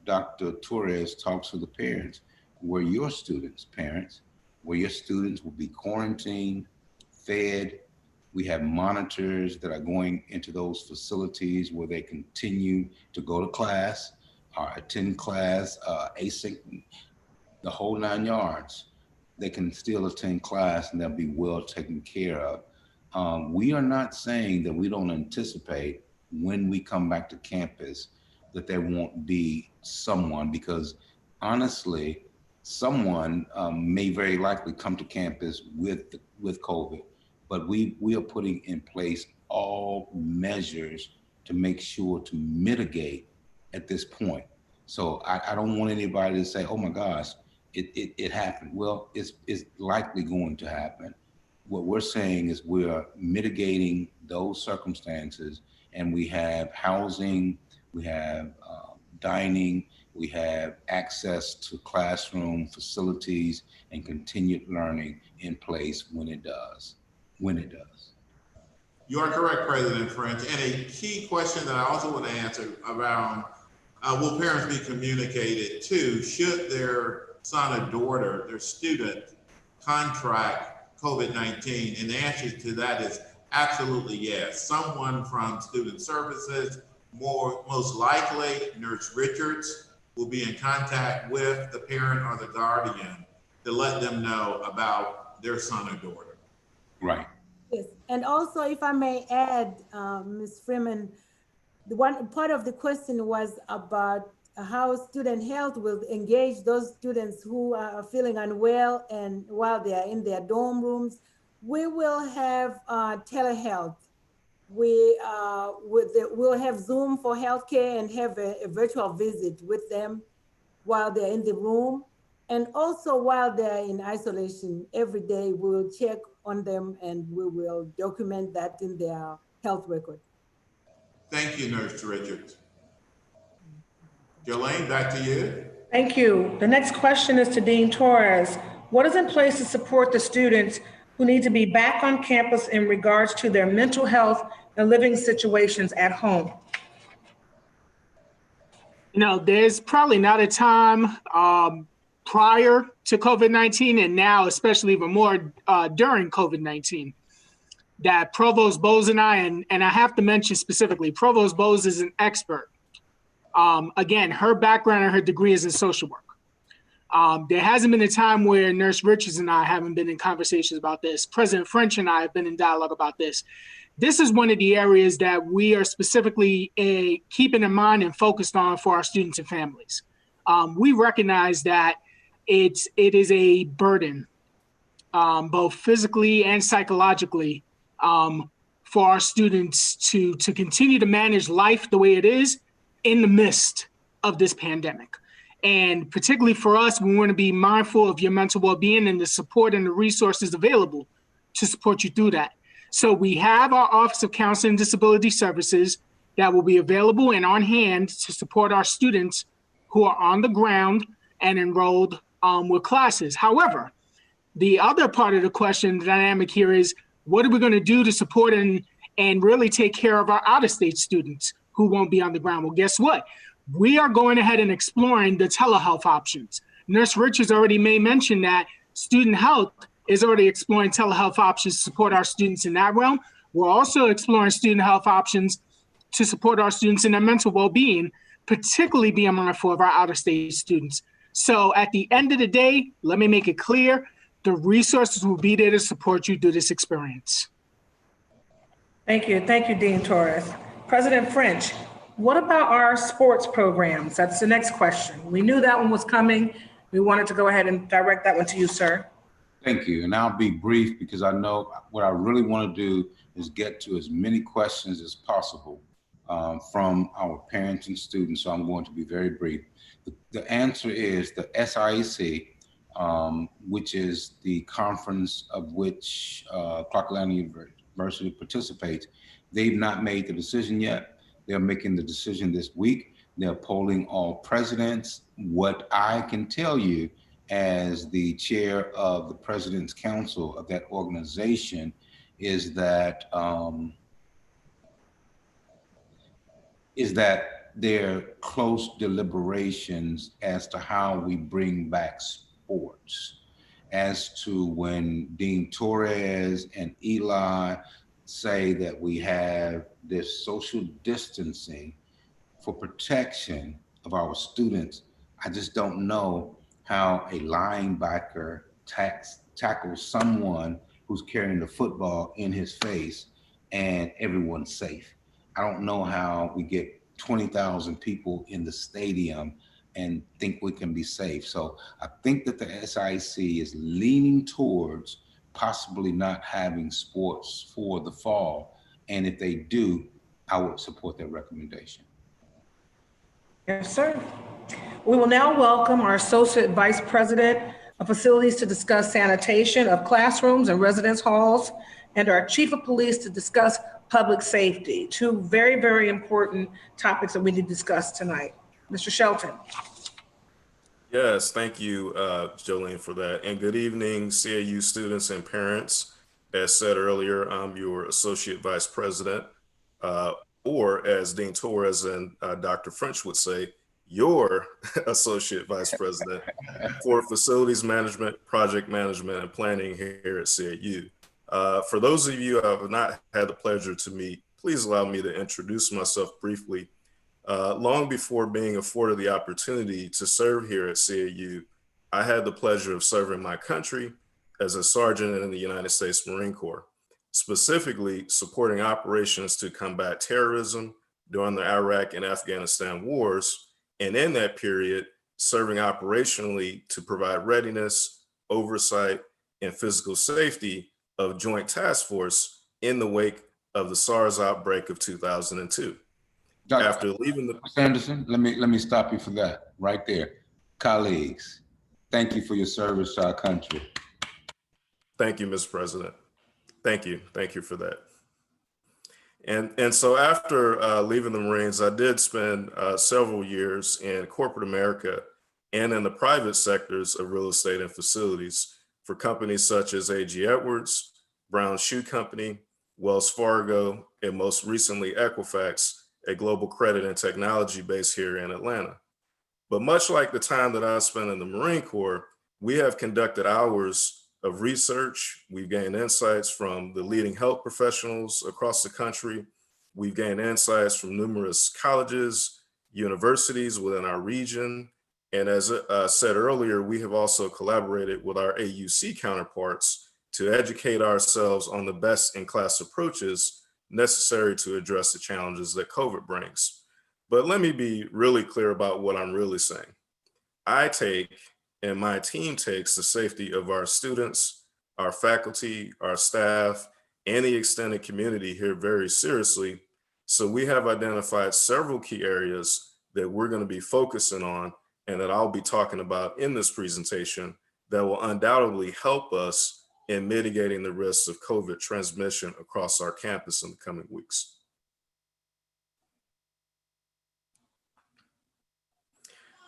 Dr. Torres talks to the parents, where your students, parents, where your students will be quarantined, fed. We have monitors that are going into those facilities where they continue to go to class, or attend class, async, the whole 9 yards. They can still attend class and they'll be well taken care of. We are not saying that we don't anticipate when we come back to campus that there won't be someone, because honestly, someone may very likely come to campus with COVID, but we are putting in place all measures to make sure to mitigate at this point. So I don't want anybody to say, oh my gosh, it happened. Well, it's likely going to happen. What we're saying is we are mitigating those circumstances, and we have housing, we have dining, we have access to classroom facilities and continued learning in place when it does. You are correct, President French. And a key question that I also want to answer around will parents be communicated to should their son or daughter, their student, contract COVID-19? And the answer to that is absolutely yes. Someone from Student Services, most likely Nurse Richards, will be in contact with the parent or the guardian to let them know about their son or daughter. Right. Yes, and also if I may add, Ms. Freeman, the one part of the question was about how student health will engage those students who are feeling unwell and while they are in their dorm rooms. We will have telehealth. We'll have Zoom for healthcare and have a virtual visit with them while they're in the room. And also while they're in isolation, every day we will check on them and we will document that in their health record. Thank you, Nurse Richards. Jolene, back to you. Thank you. The next question is to Dean Torres. What is in place to support the students who need to be back on campus in regards to their mental health and living situations at home? You know, there's probably not a time prior to COVID-19 and now, especially even more during COVID-19, that Provost Bowes and I have to mention specifically, Provost Bowes is an expert. Again, her background and her degree is in social work. There hasn't been a time where Nurse Richards and I haven't been in conversations about this. President French and I have been in dialogue about this. This is one of the areas that we are specifically keeping in mind and focused on for our students and families. We recognize that it is a burden, both physically and psychologically, for our students to continue to manage life the way it is in the midst of this pandemic. And particularly for us, we want to be mindful of your mental well-being and the support and the resources available to support you through that. So we have our Office of Counseling and Disability Services that will be available and on hand to support our students who are on the ground and enrolled with classes. However, the other part of the question, the dynamic here is, what are we going to do to support and really take care of our out-of-state students who won't be on the ground? Well, guess what? We are going ahead and exploring the telehealth options. Nurse Richards already made mention that Student Health is already exploring telehealth options to support our students in that realm. We're also exploring student health options to support our students in their mental well-being, particularly being mindful of our out-of-state students. So at the end of the day, let me make it clear, the resources will be there to support you through this experience. Thank you. Thank you, Dean Torres. President French, what about our sports programs? That's the next question. We knew that one was coming. We wanted to go ahead and direct that one to you, sir. Thank you. And I'll be brief because I know what I really want to do is get to as many questions as possible from our parents and students. So I'm going to be very brief. The answer is the SIAC, which is the conference of which Clark Atlanta University participates. They've not made the decision yet. They're making the decision this week. They're polling all presidents. What I can tell you as the chair of the President's Council of that organization is that there are close deliberations as to how we bring back sports. As to when Dean Torres and Eli say that we have this social distancing for protection of our students, I just don't know how a linebacker tackles someone who's carrying the football in his face and everyone's safe. I don't know how we get 20,000 people in the stadium and think we can be safe. So I think that the SIC is leaning towards possibly not having sports for the fall. And if they do, I would support their recommendation. Yes, sir. We will now welcome our Associate Vice President of Facilities to discuss sanitation of classrooms and residence halls, and our Chief of Police to discuss public safety. Two very, very important topics that we need to discuss tonight. Mr. Shelton. Yes, thank you, Jolene, for that. And good evening, CAU students and parents. As said earlier, I'm your Associate Vice President, or as Dean Torres and Dr. French would say, your Associate Vice President for Facilities Management, Project Management, and Planning here at CAU. For those of you I have not had the pleasure to meet, please allow me to introduce myself briefly. Long before being afforded the opportunity to serve here at CAU, I had the pleasure of serving my country as a sergeant in the United States Marine Corps, specifically supporting operations to combat terrorism during the Iraq and Afghanistan wars, and in that period, serving operationally to provide readiness, oversight, and physical safety of Joint Task Force in the wake of the SARS outbreak of 2002. After leaving the— Mr. Anderson, let me stop you for that right there. Colleagues, thank you for your service to our country. Thank you, Mr. President. Thank you for that. And so after leaving the Marines, I did spend several years in corporate America and in the private sectors of real estate and facilities for companies such as A.G. Edwards, Brown Shoe Company, Wells Fargo, and most recently Equifax, a global credit and technology base here in Atlanta. But much like the time that I spent in the Marine Corps, we have conducted hours of research. We've gained insights from the leading health professionals across the country. We've gained insights from numerous colleges, universities within our region. And as I said earlier, we have also collaborated with our AUC counterparts to educate ourselves on the best in class approaches necessary to address the challenges that COVID brings. But let me be really clear about what I'm really saying. I take, and my team takes, the safety of our students, our faculty, our staff, and the extended community here very seriously. So we have identified several key areas that we're going to be focusing on and that I'll be talking about in this presentation that will undoubtedly help us in mitigating the risks of COVID transmission across our campus in the coming weeks.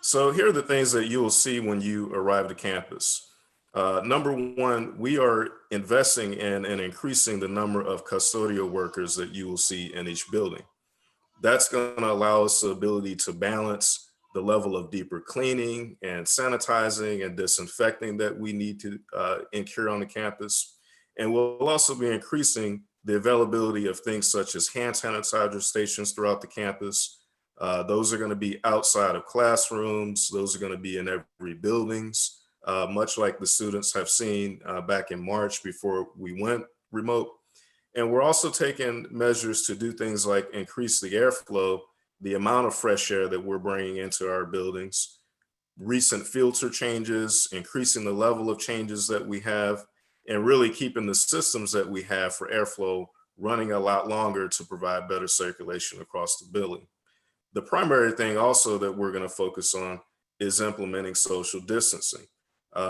So here are the things that you will see when you arrive to campus. Number one, we are investing in and increasing the number of custodial workers that you will see in each building. That's going to allow us the ability to balance the level of deeper cleaning and sanitizing and disinfecting that we need to incur on the campus. And we'll also be increasing the availability of things such as hand sanitizer stations throughout the campus. Those are going to be outside of classrooms. Those are going to be in every buildings, much like the students have seen back in March before we went remote. And we're also taking measures to do things like increase the airflow, the amount of fresh air that we're bringing into our buildings, recent filter changes, increasing the level of changes that we have, and really keeping the systems that we have for airflow running a lot longer to provide better circulation across the building. The primary thing also that we're going to focus on is implementing social distancing.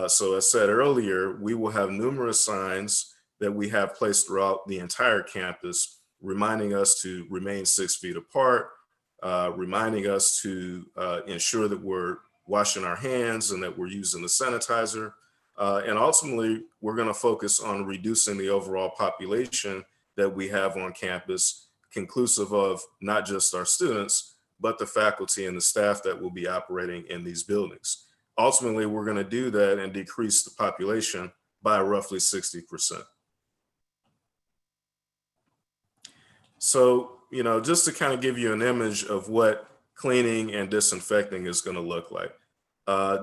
So as said earlier, we will have numerous signs that we have placed throughout the entire campus, reminding us to remain 6 feet apart, reminding us to ensure that we're washing our hands and that we're using the sanitizer. And ultimately, we're going to focus on reducing the overall population that we have on campus, conclusive of not just our students, but the faculty and the staff that will be operating in these buildings. Ultimately, we're going to do that and decrease the population by roughly 60%. So, just to kind of give you an image of what cleaning and disinfecting is going to look like.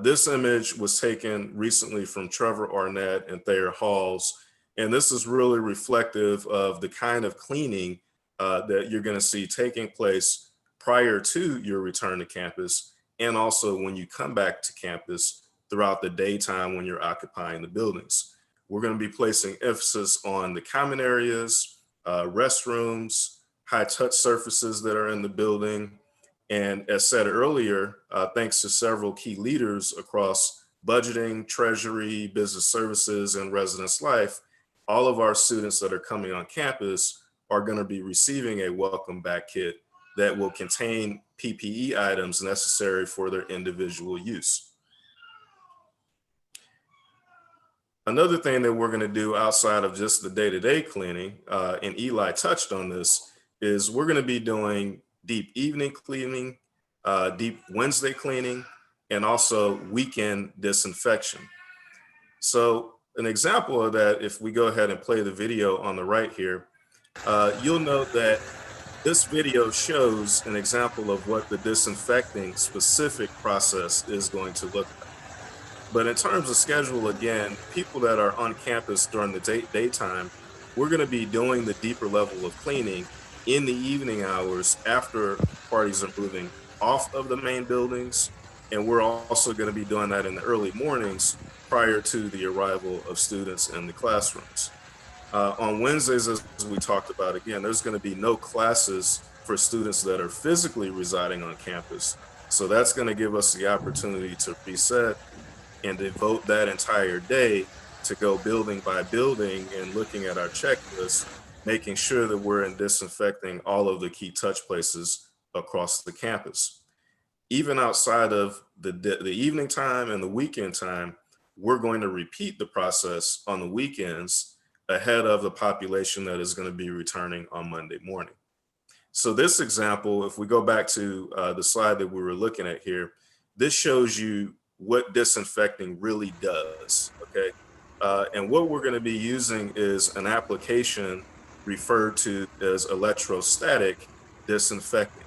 This image was taken recently from Trevor Arnett and Thayer Halls, and this is really reflective of the kind of cleaning that you're going to see taking place prior to your return to campus, and also when you come back to campus throughout the daytime when you're occupying the buildings. We're going to be placing emphasis on the common areas, restrooms, high touch surfaces that are in the building. And as said earlier, thanks to several key leaders across budgeting, treasury, business services, and residence life, all of our students that are coming on campus are going to be receiving a welcome back kit that will contain PPE items necessary for their individual use. Another thing that we're going to do outside of just the day-to-day cleaning, and Eli touched on this, is we're going to be doing deep evening cleaning, deep Wednesday cleaning, and also weekend disinfection. So an example of that, if we go ahead and play the video on the right here, you'll note that this video shows an example of what the disinfecting specific process is going to look like. But in terms of schedule, again, people that are on campus during the daytime, we're going to be doing the deeper level of cleaning in the evening hours after parties are moving off of the main buildings. And we're also going to be doing that in the early mornings prior to the arrival of students in the classrooms. On Wednesdays, as we talked about, again, there's going to be no classes for students that are physically residing on campus. So that's going to give us the opportunity to reset and devote that entire day to go building by building and looking at our checklist, making sure that we're disinfecting all of the key touch places across the campus. Even outside of the evening time and the weekend time, we're going to repeat the process on the weekends ahead of the population that is going to be returning on Monday morning. So this example, if we go back to the slide that we were looking at here, this shows you what disinfecting really does, okay? And what we're going to be using is an application referred to as electrostatic disinfecting.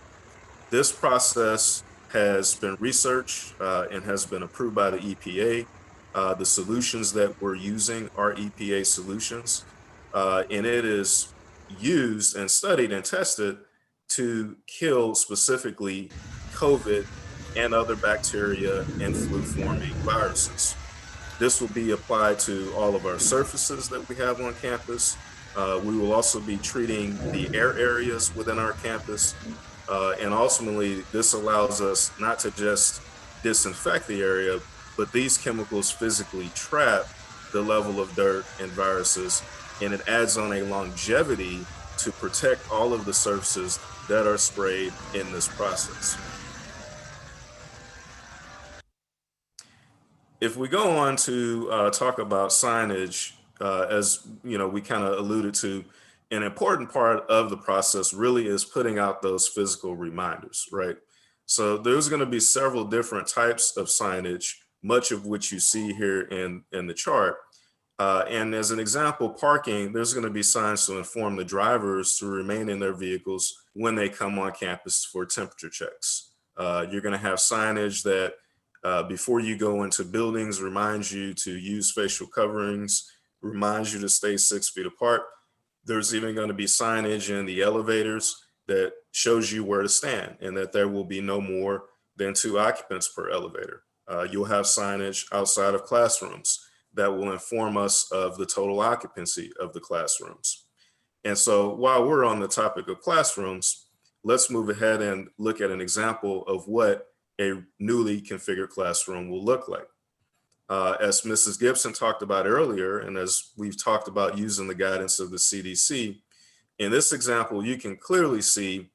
This process has been researched and has been approved by the EPA. The solutions that we're using are EPA solutions, and it is used and studied and tested to kill specifically COVID and other bacteria and flu-forming viruses. This will be applied to all of our surfaces that we have on campus. We will also be treating the air areas within our campus. And ultimately, this allows us not to just disinfect the area, but these chemicals physically trap the level of dirt and viruses, and it adds on a longevity to protect all of the surfaces that are sprayed in this process. If we go on to talk about signage, as you know, we kind of alluded to, an important part of the process really is putting out those physical reminders, right? So there's going to be several different types of signage, much of which you see here in the chart. And as an example, parking, there's going to be signs to inform the drivers to remain in their vehicles when they come on campus for temperature checks. You're going to have signage that before you go into buildings, reminds you to use facial coverings, reminds you to stay 6 feet apart. There's even going to be signage in the elevators that shows you where to stand and that there will be no more than 2 occupants per elevator. You'll have signage outside of classrooms that will inform us of the total occupancy of the classrooms. And so while we're on the topic of classrooms, let's move ahead and look at an example of what a newly configured classroom will look like. As Mrs. Gibson talked about earlier, and as we've talked about using the guidance of the CDC, in this example, you can clearly see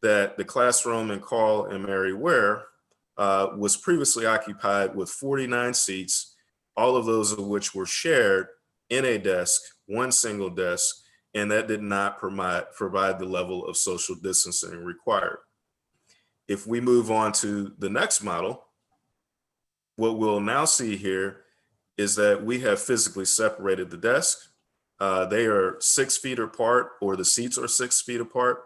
that the classroom in Carl and Mary Ware was previously occupied with 49 seats, all of those of which were shared in a desk, one single desk, and that did not provide the level of social distancing required. If we move on to the next model, what we'll now see here is that we have physically separated the desk. They are 6 feet apart, or the seats are 6 feet apart.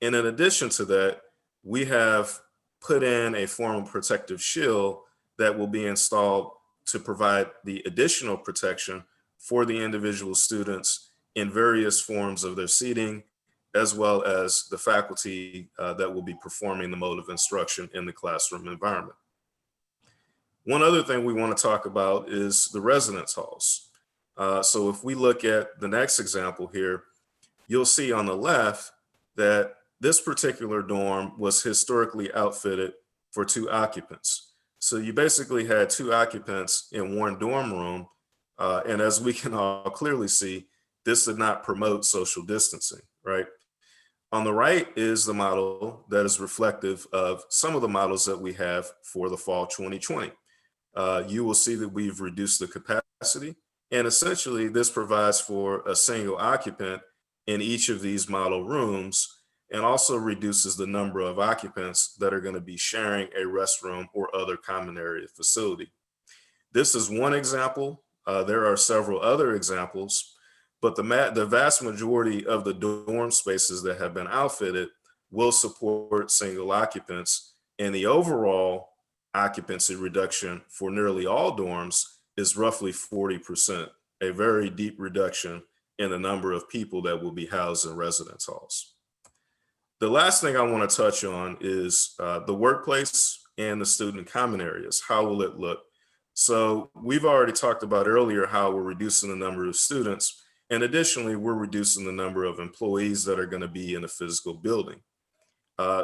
And in addition to that, we have put in a formal protective shield that will be installed to provide the additional protection for the individual students in various forms of their seating, as well as the faculty that will be performing the mode of instruction in the classroom environment. One other thing we want to talk about is the residence halls. So if we look at the next example here, you'll see on the left that this particular dorm was historically outfitted for 2 occupants. So you basically had 2 occupants in one dorm room. And as we can all clearly see, this did not promote social distancing, right? On the right is the model that is reflective of some of the models that we have for the fall 2020. You will see that we've reduced the capacity, and essentially this provides for a single occupant in each of these model rooms, and also reduces the number of occupants that are going to be sharing a restroom or other common area facility. This is one example. There are several other examples, but the vast majority of the dorm spaces that have been outfitted will support single occupants, and the overall occupancy reduction for nearly all dorms is roughly 40%, a very deep reduction in the number of people that will be housed in residence halls. The last thing I want to touch on is the workplace and the student common areas. How will it look? So we've already talked about earlier how we're reducing the number of students, and additionally, we're reducing the number of employees that are going to be in a physical building.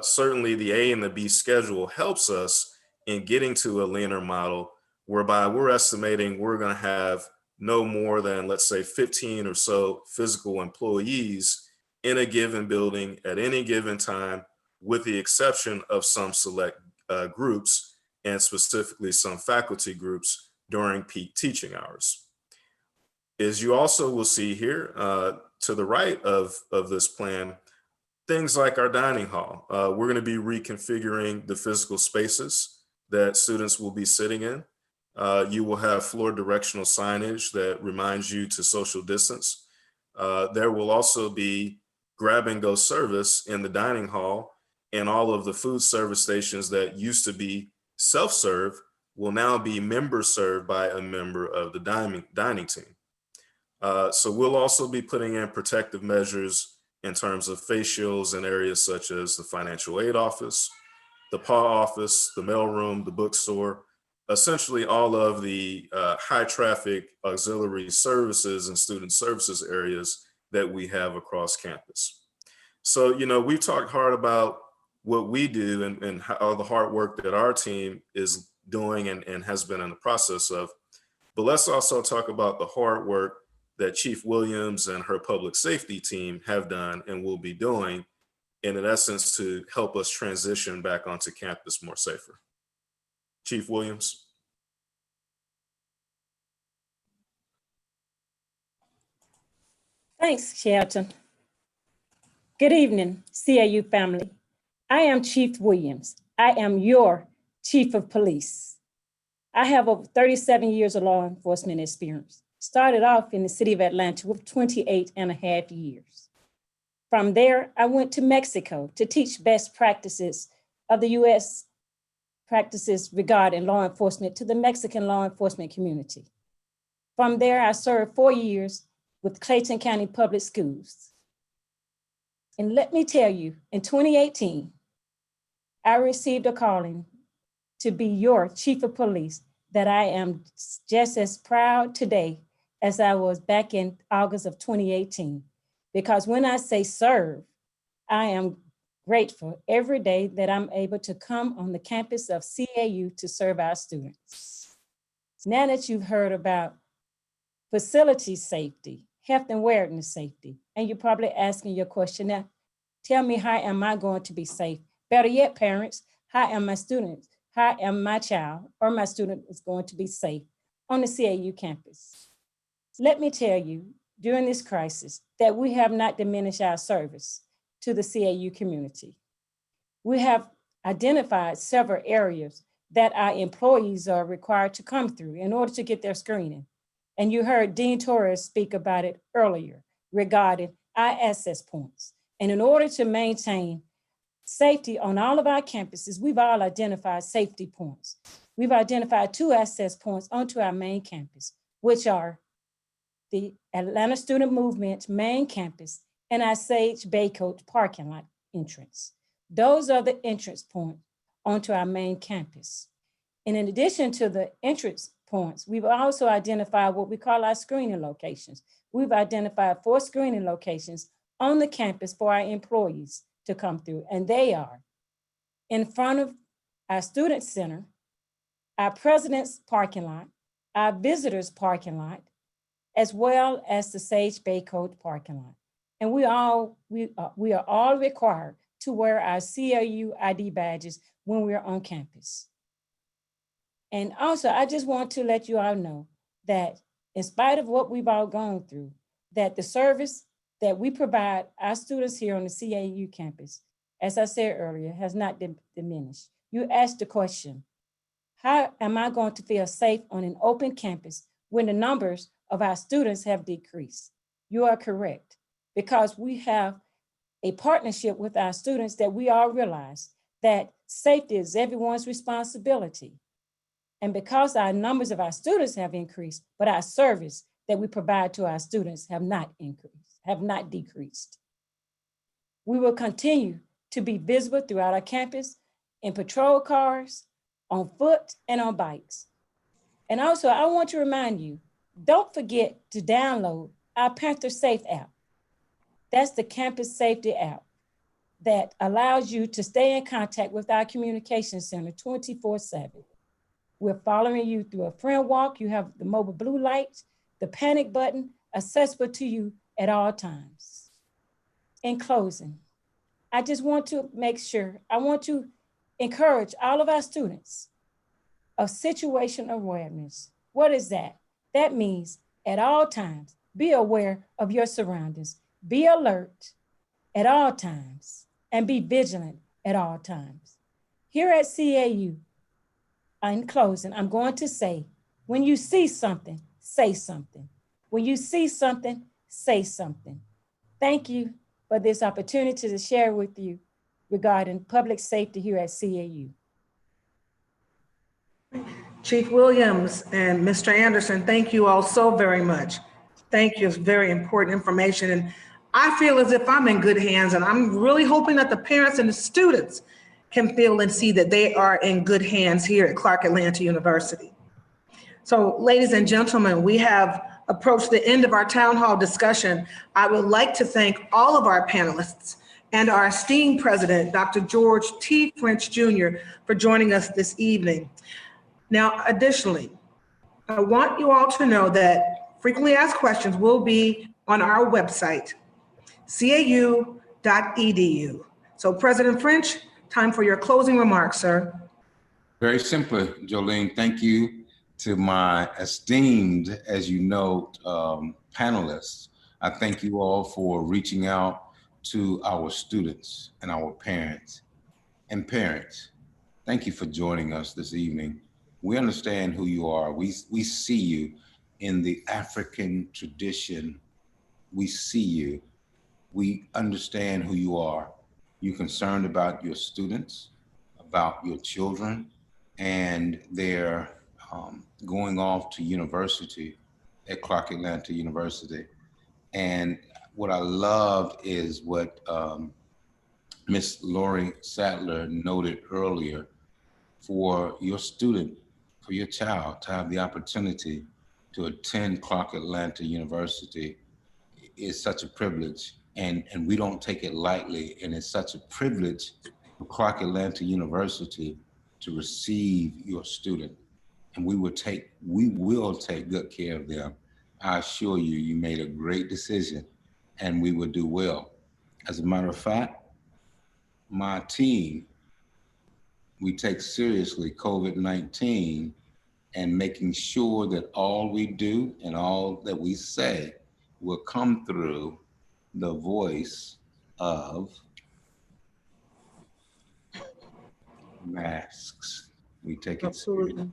Certainly the A and the B schedule helps us in getting to a leaner model whereby we're estimating we're going to have no more than, let's say, 15 or so physical employees in a given building at any given time, with the exception of some select groups, and specifically some faculty groups during peak teaching hours. As you also will see here to the right of this plan, things like our dining hall. We're going to be reconfiguring the physical spaces that students will be sitting in. You will have floor directional signage that reminds you to social distance. There will also be grab-and-go service in the dining hall, and all of the food service stations that used to be self-serve will now be member-served by a member of the dining team. So we'll also be putting in protective measures in terms of face shields in areas such as the financial aid office, the PAW office, the mailroom, the bookstore, essentially all of the high traffic auxiliary services and student services areas that we have across campus. So, you know, we've talked hard about what we do and how the hard work that our team is doing and has been in the process of, but let's also talk about the hard work that Chief Williams and her public safety team have done and will be doing, and in essence, to help us transition back onto campus more safer. Chief Williams. Thanks, Shelton. Good evening, CAU family. I am Chief Williams. I am your Chief of Police. I have over 37 years of law enforcement experience. Started off in the city of Atlanta with 28 and a half years. From there, I went to Mexico to teach best practices of the U.S. practices regarding law enforcement to the Mexican law enforcement community. From there, I served 4 years with Clayton County Public Schools. And let me tell you, in 2018, I received a calling to be your Chief of Police that I am just as proud today as I was back in August of 2018. Because when I say serve, I am grateful every day that I'm able to come on the campus of CAU to serve our students. Now that you've heard about facility safety, health and wellness safety, and you're probably asking your question now, tell me, how am I going to be safe? Better yet, parents, how am my students, how am my child or my student is going to be safe on the CAU campus? Let me tell you, during this crisis, that we have not diminished our service to the CAU community. We have identified several areas that our employees are required to come through in order to get their screening. And you heard Dean Torres speak about it earlier regarding our access points. And in order to maintain safety on all of our campuses, we've all identified safety points. We've identified 2 access points onto our main campus, which are the Atlanta Student Movement main campus and our Sage Baycoat parking lot entrance. Those are the entrance points onto our main campus. And in addition to the entrance points, we've also identified what we call our screening locations. We've identified 4 screening locations on the campus for our employees to come through, and they are in front of our student center, our president's parking lot, our visitors parking lot, as well as the Sage Baycoat parking lot. And we are all required to wear our CAU ID badges when we're on campus. And also, I just want to let you all know that in spite of what we've all gone through, that the service that we provide our students here on the CAU campus, as I said earlier, has not diminished. You asked the question, how am I going to feel safe on an open campus when the numbers of our students have decreased? You are correct, because we have a partnership with our students that we all realize that safety is everyone's responsibility. And because our numbers of our students have increased, but our service that we provide to our students have not increased, have not decreased. We will continue to be visible throughout our campus in patrol cars, on foot, and on bikes. And also, I want to remind you, don't forget to download our Panther Safe app. That's the campus safety app that allows you to stay in contact with our communication center 24/7. We're following you through a friend walk. You have the mobile blue light, the panic button, accessible to you at all times. In closing, I just want to make sure, I want to encourage all of our students of situation awareness. What is that? That means at all times, be aware of your surroundings, be alert at all times, and be vigilant at all times. Here at CAU, in closing, I'm going to say, when you see something, say something. When you see something, say something. Thank you for this opportunity to share with you regarding public safety here at CAU. Chief Williams and Mr. Anderson, thank you all so very much. Thank you, it's very important information. And I feel as if I'm in good hands, and I'm really hoping that the parents and the students can feel and see that they are in good hands here at Clark Atlanta University. So ladies and gentlemen, we have approached the end of our town hall discussion. I would like to thank all of our panelists and our esteemed president, Dr. George T. French Jr., for joining us this evening. Now, additionally, I want you all to know that frequently asked questions will be on our website, cau.edu. So President French, time for your closing remarks, sir. Very simply, Jolene, thank you to my esteemed, as you know, panelists. I thank you all for reaching out to our students and our parents. And parents, thank you for joining us this evening. We understand who you are. We see you in the African tradition. We see you. We understand who you are. You're concerned about your students, about your children, and they're going off to university at Clark Atlanta University. And what I loved is what Miss Lori Sattler noted earlier. For your student, for your child to have the opportunity to attend Clark Atlanta University is such a privilege, and we don't take it lightly. And it's such a privilege for Clark Atlanta University to receive your student. And we will take good care of them. I assure you, you made a great decision, and we will do well. As a matter of fact, my team, we take seriously COVID-19 and making sure that all we do and all that we say will come through the voice of masks. We take it seriously.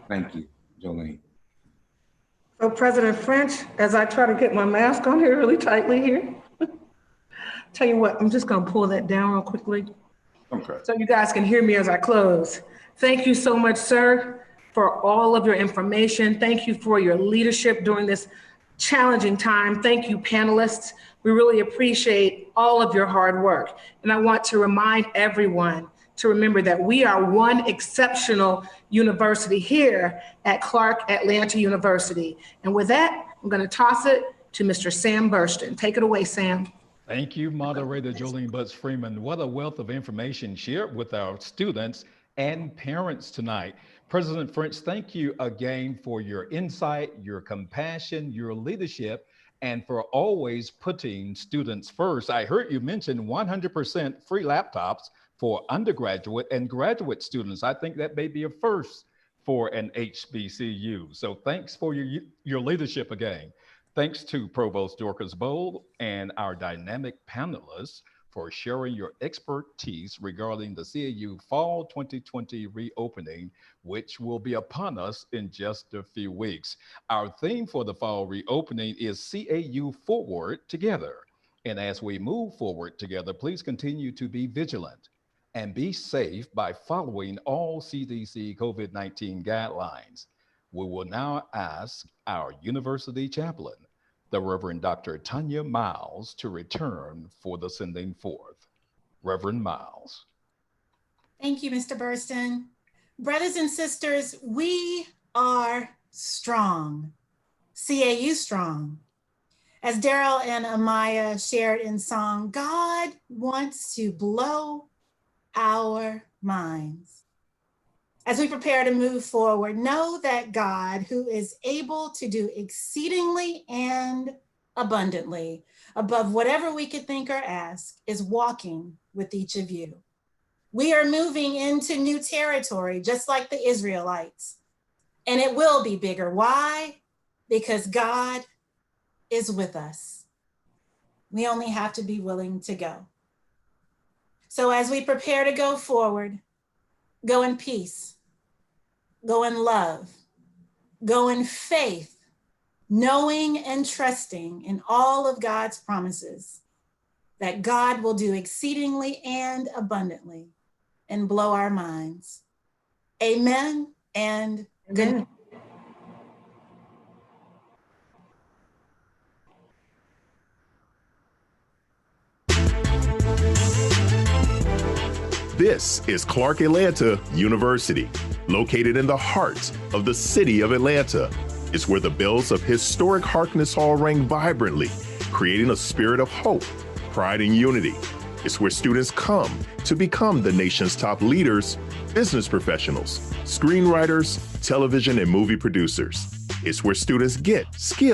Thank you, Jolene. So President French, as I try to get my mask on here really tightly here, tell you what, I'm just gonna pull that down real quickly. Okay. So you guys can hear me as I close. Thank you so much, sir, for all of your information. Thank you for your leadership during this challenging time. Thank you, panelists. We really appreciate all of your hard work. And I want to remind everyone to remember that we are one exceptional university here at Clark Atlanta University. And with that, I'm going to toss it to Mr. Sam Burston. Take it away, Sam. Thank you, Moderator Jolene Butts Freeman. What a wealth of information shared with our students and parents tonight. President French, thank you again for your insight, your compassion, your leadership, and for always putting students first. I heard you mention 100% free laptops for undergraduate and graduate students. I think that may be a first for an HBCU. So thanks for your leadership again. Thanks to Provost Dorcas Bowl and our dynamic panelists for sharing your expertise regarding the CAU Fall 2020 reopening, which will be upon us in just a few weeks. Our theme for the fall reopening is CAU Forward Together. And as we move forward together, please continue to be vigilant and be safe by following all CDC COVID-19 guidelines. We will now ask our university chaplain, the Reverend Dr. Tanya Miles, to return for the sending forth. Reverend Miles. Thank you, Mr. Burston. Brothers and sisters, we are strong, CAU strong. As Daryl and Amaya shared in song, God wants to blow our minds. As we prepare to move forward, know that God, who is able to do exceedingly and abundantly above whatever we could think or ask, is walking with each of you. We are moving into new territory, just like the Israelites, and it will be bigger. Why? Because God is with us. We only have to be willing to go. So as we prepare to go forward, go in peace, go in love, go in faith, knowing and trusting in all of God's promises that God will do exceedingly and abundantly and blow our minds. Amen and good night. This is Clark Atlanta University, located in the heart of the city of Atlanta. It's where the bells of historic Harkness Hall rang vibrantly, creating a spirit of hope, pride, and unity. It's where students come to become the nation's top leaders, business professionals, screenwriters, television and movie producers. It's where students get skills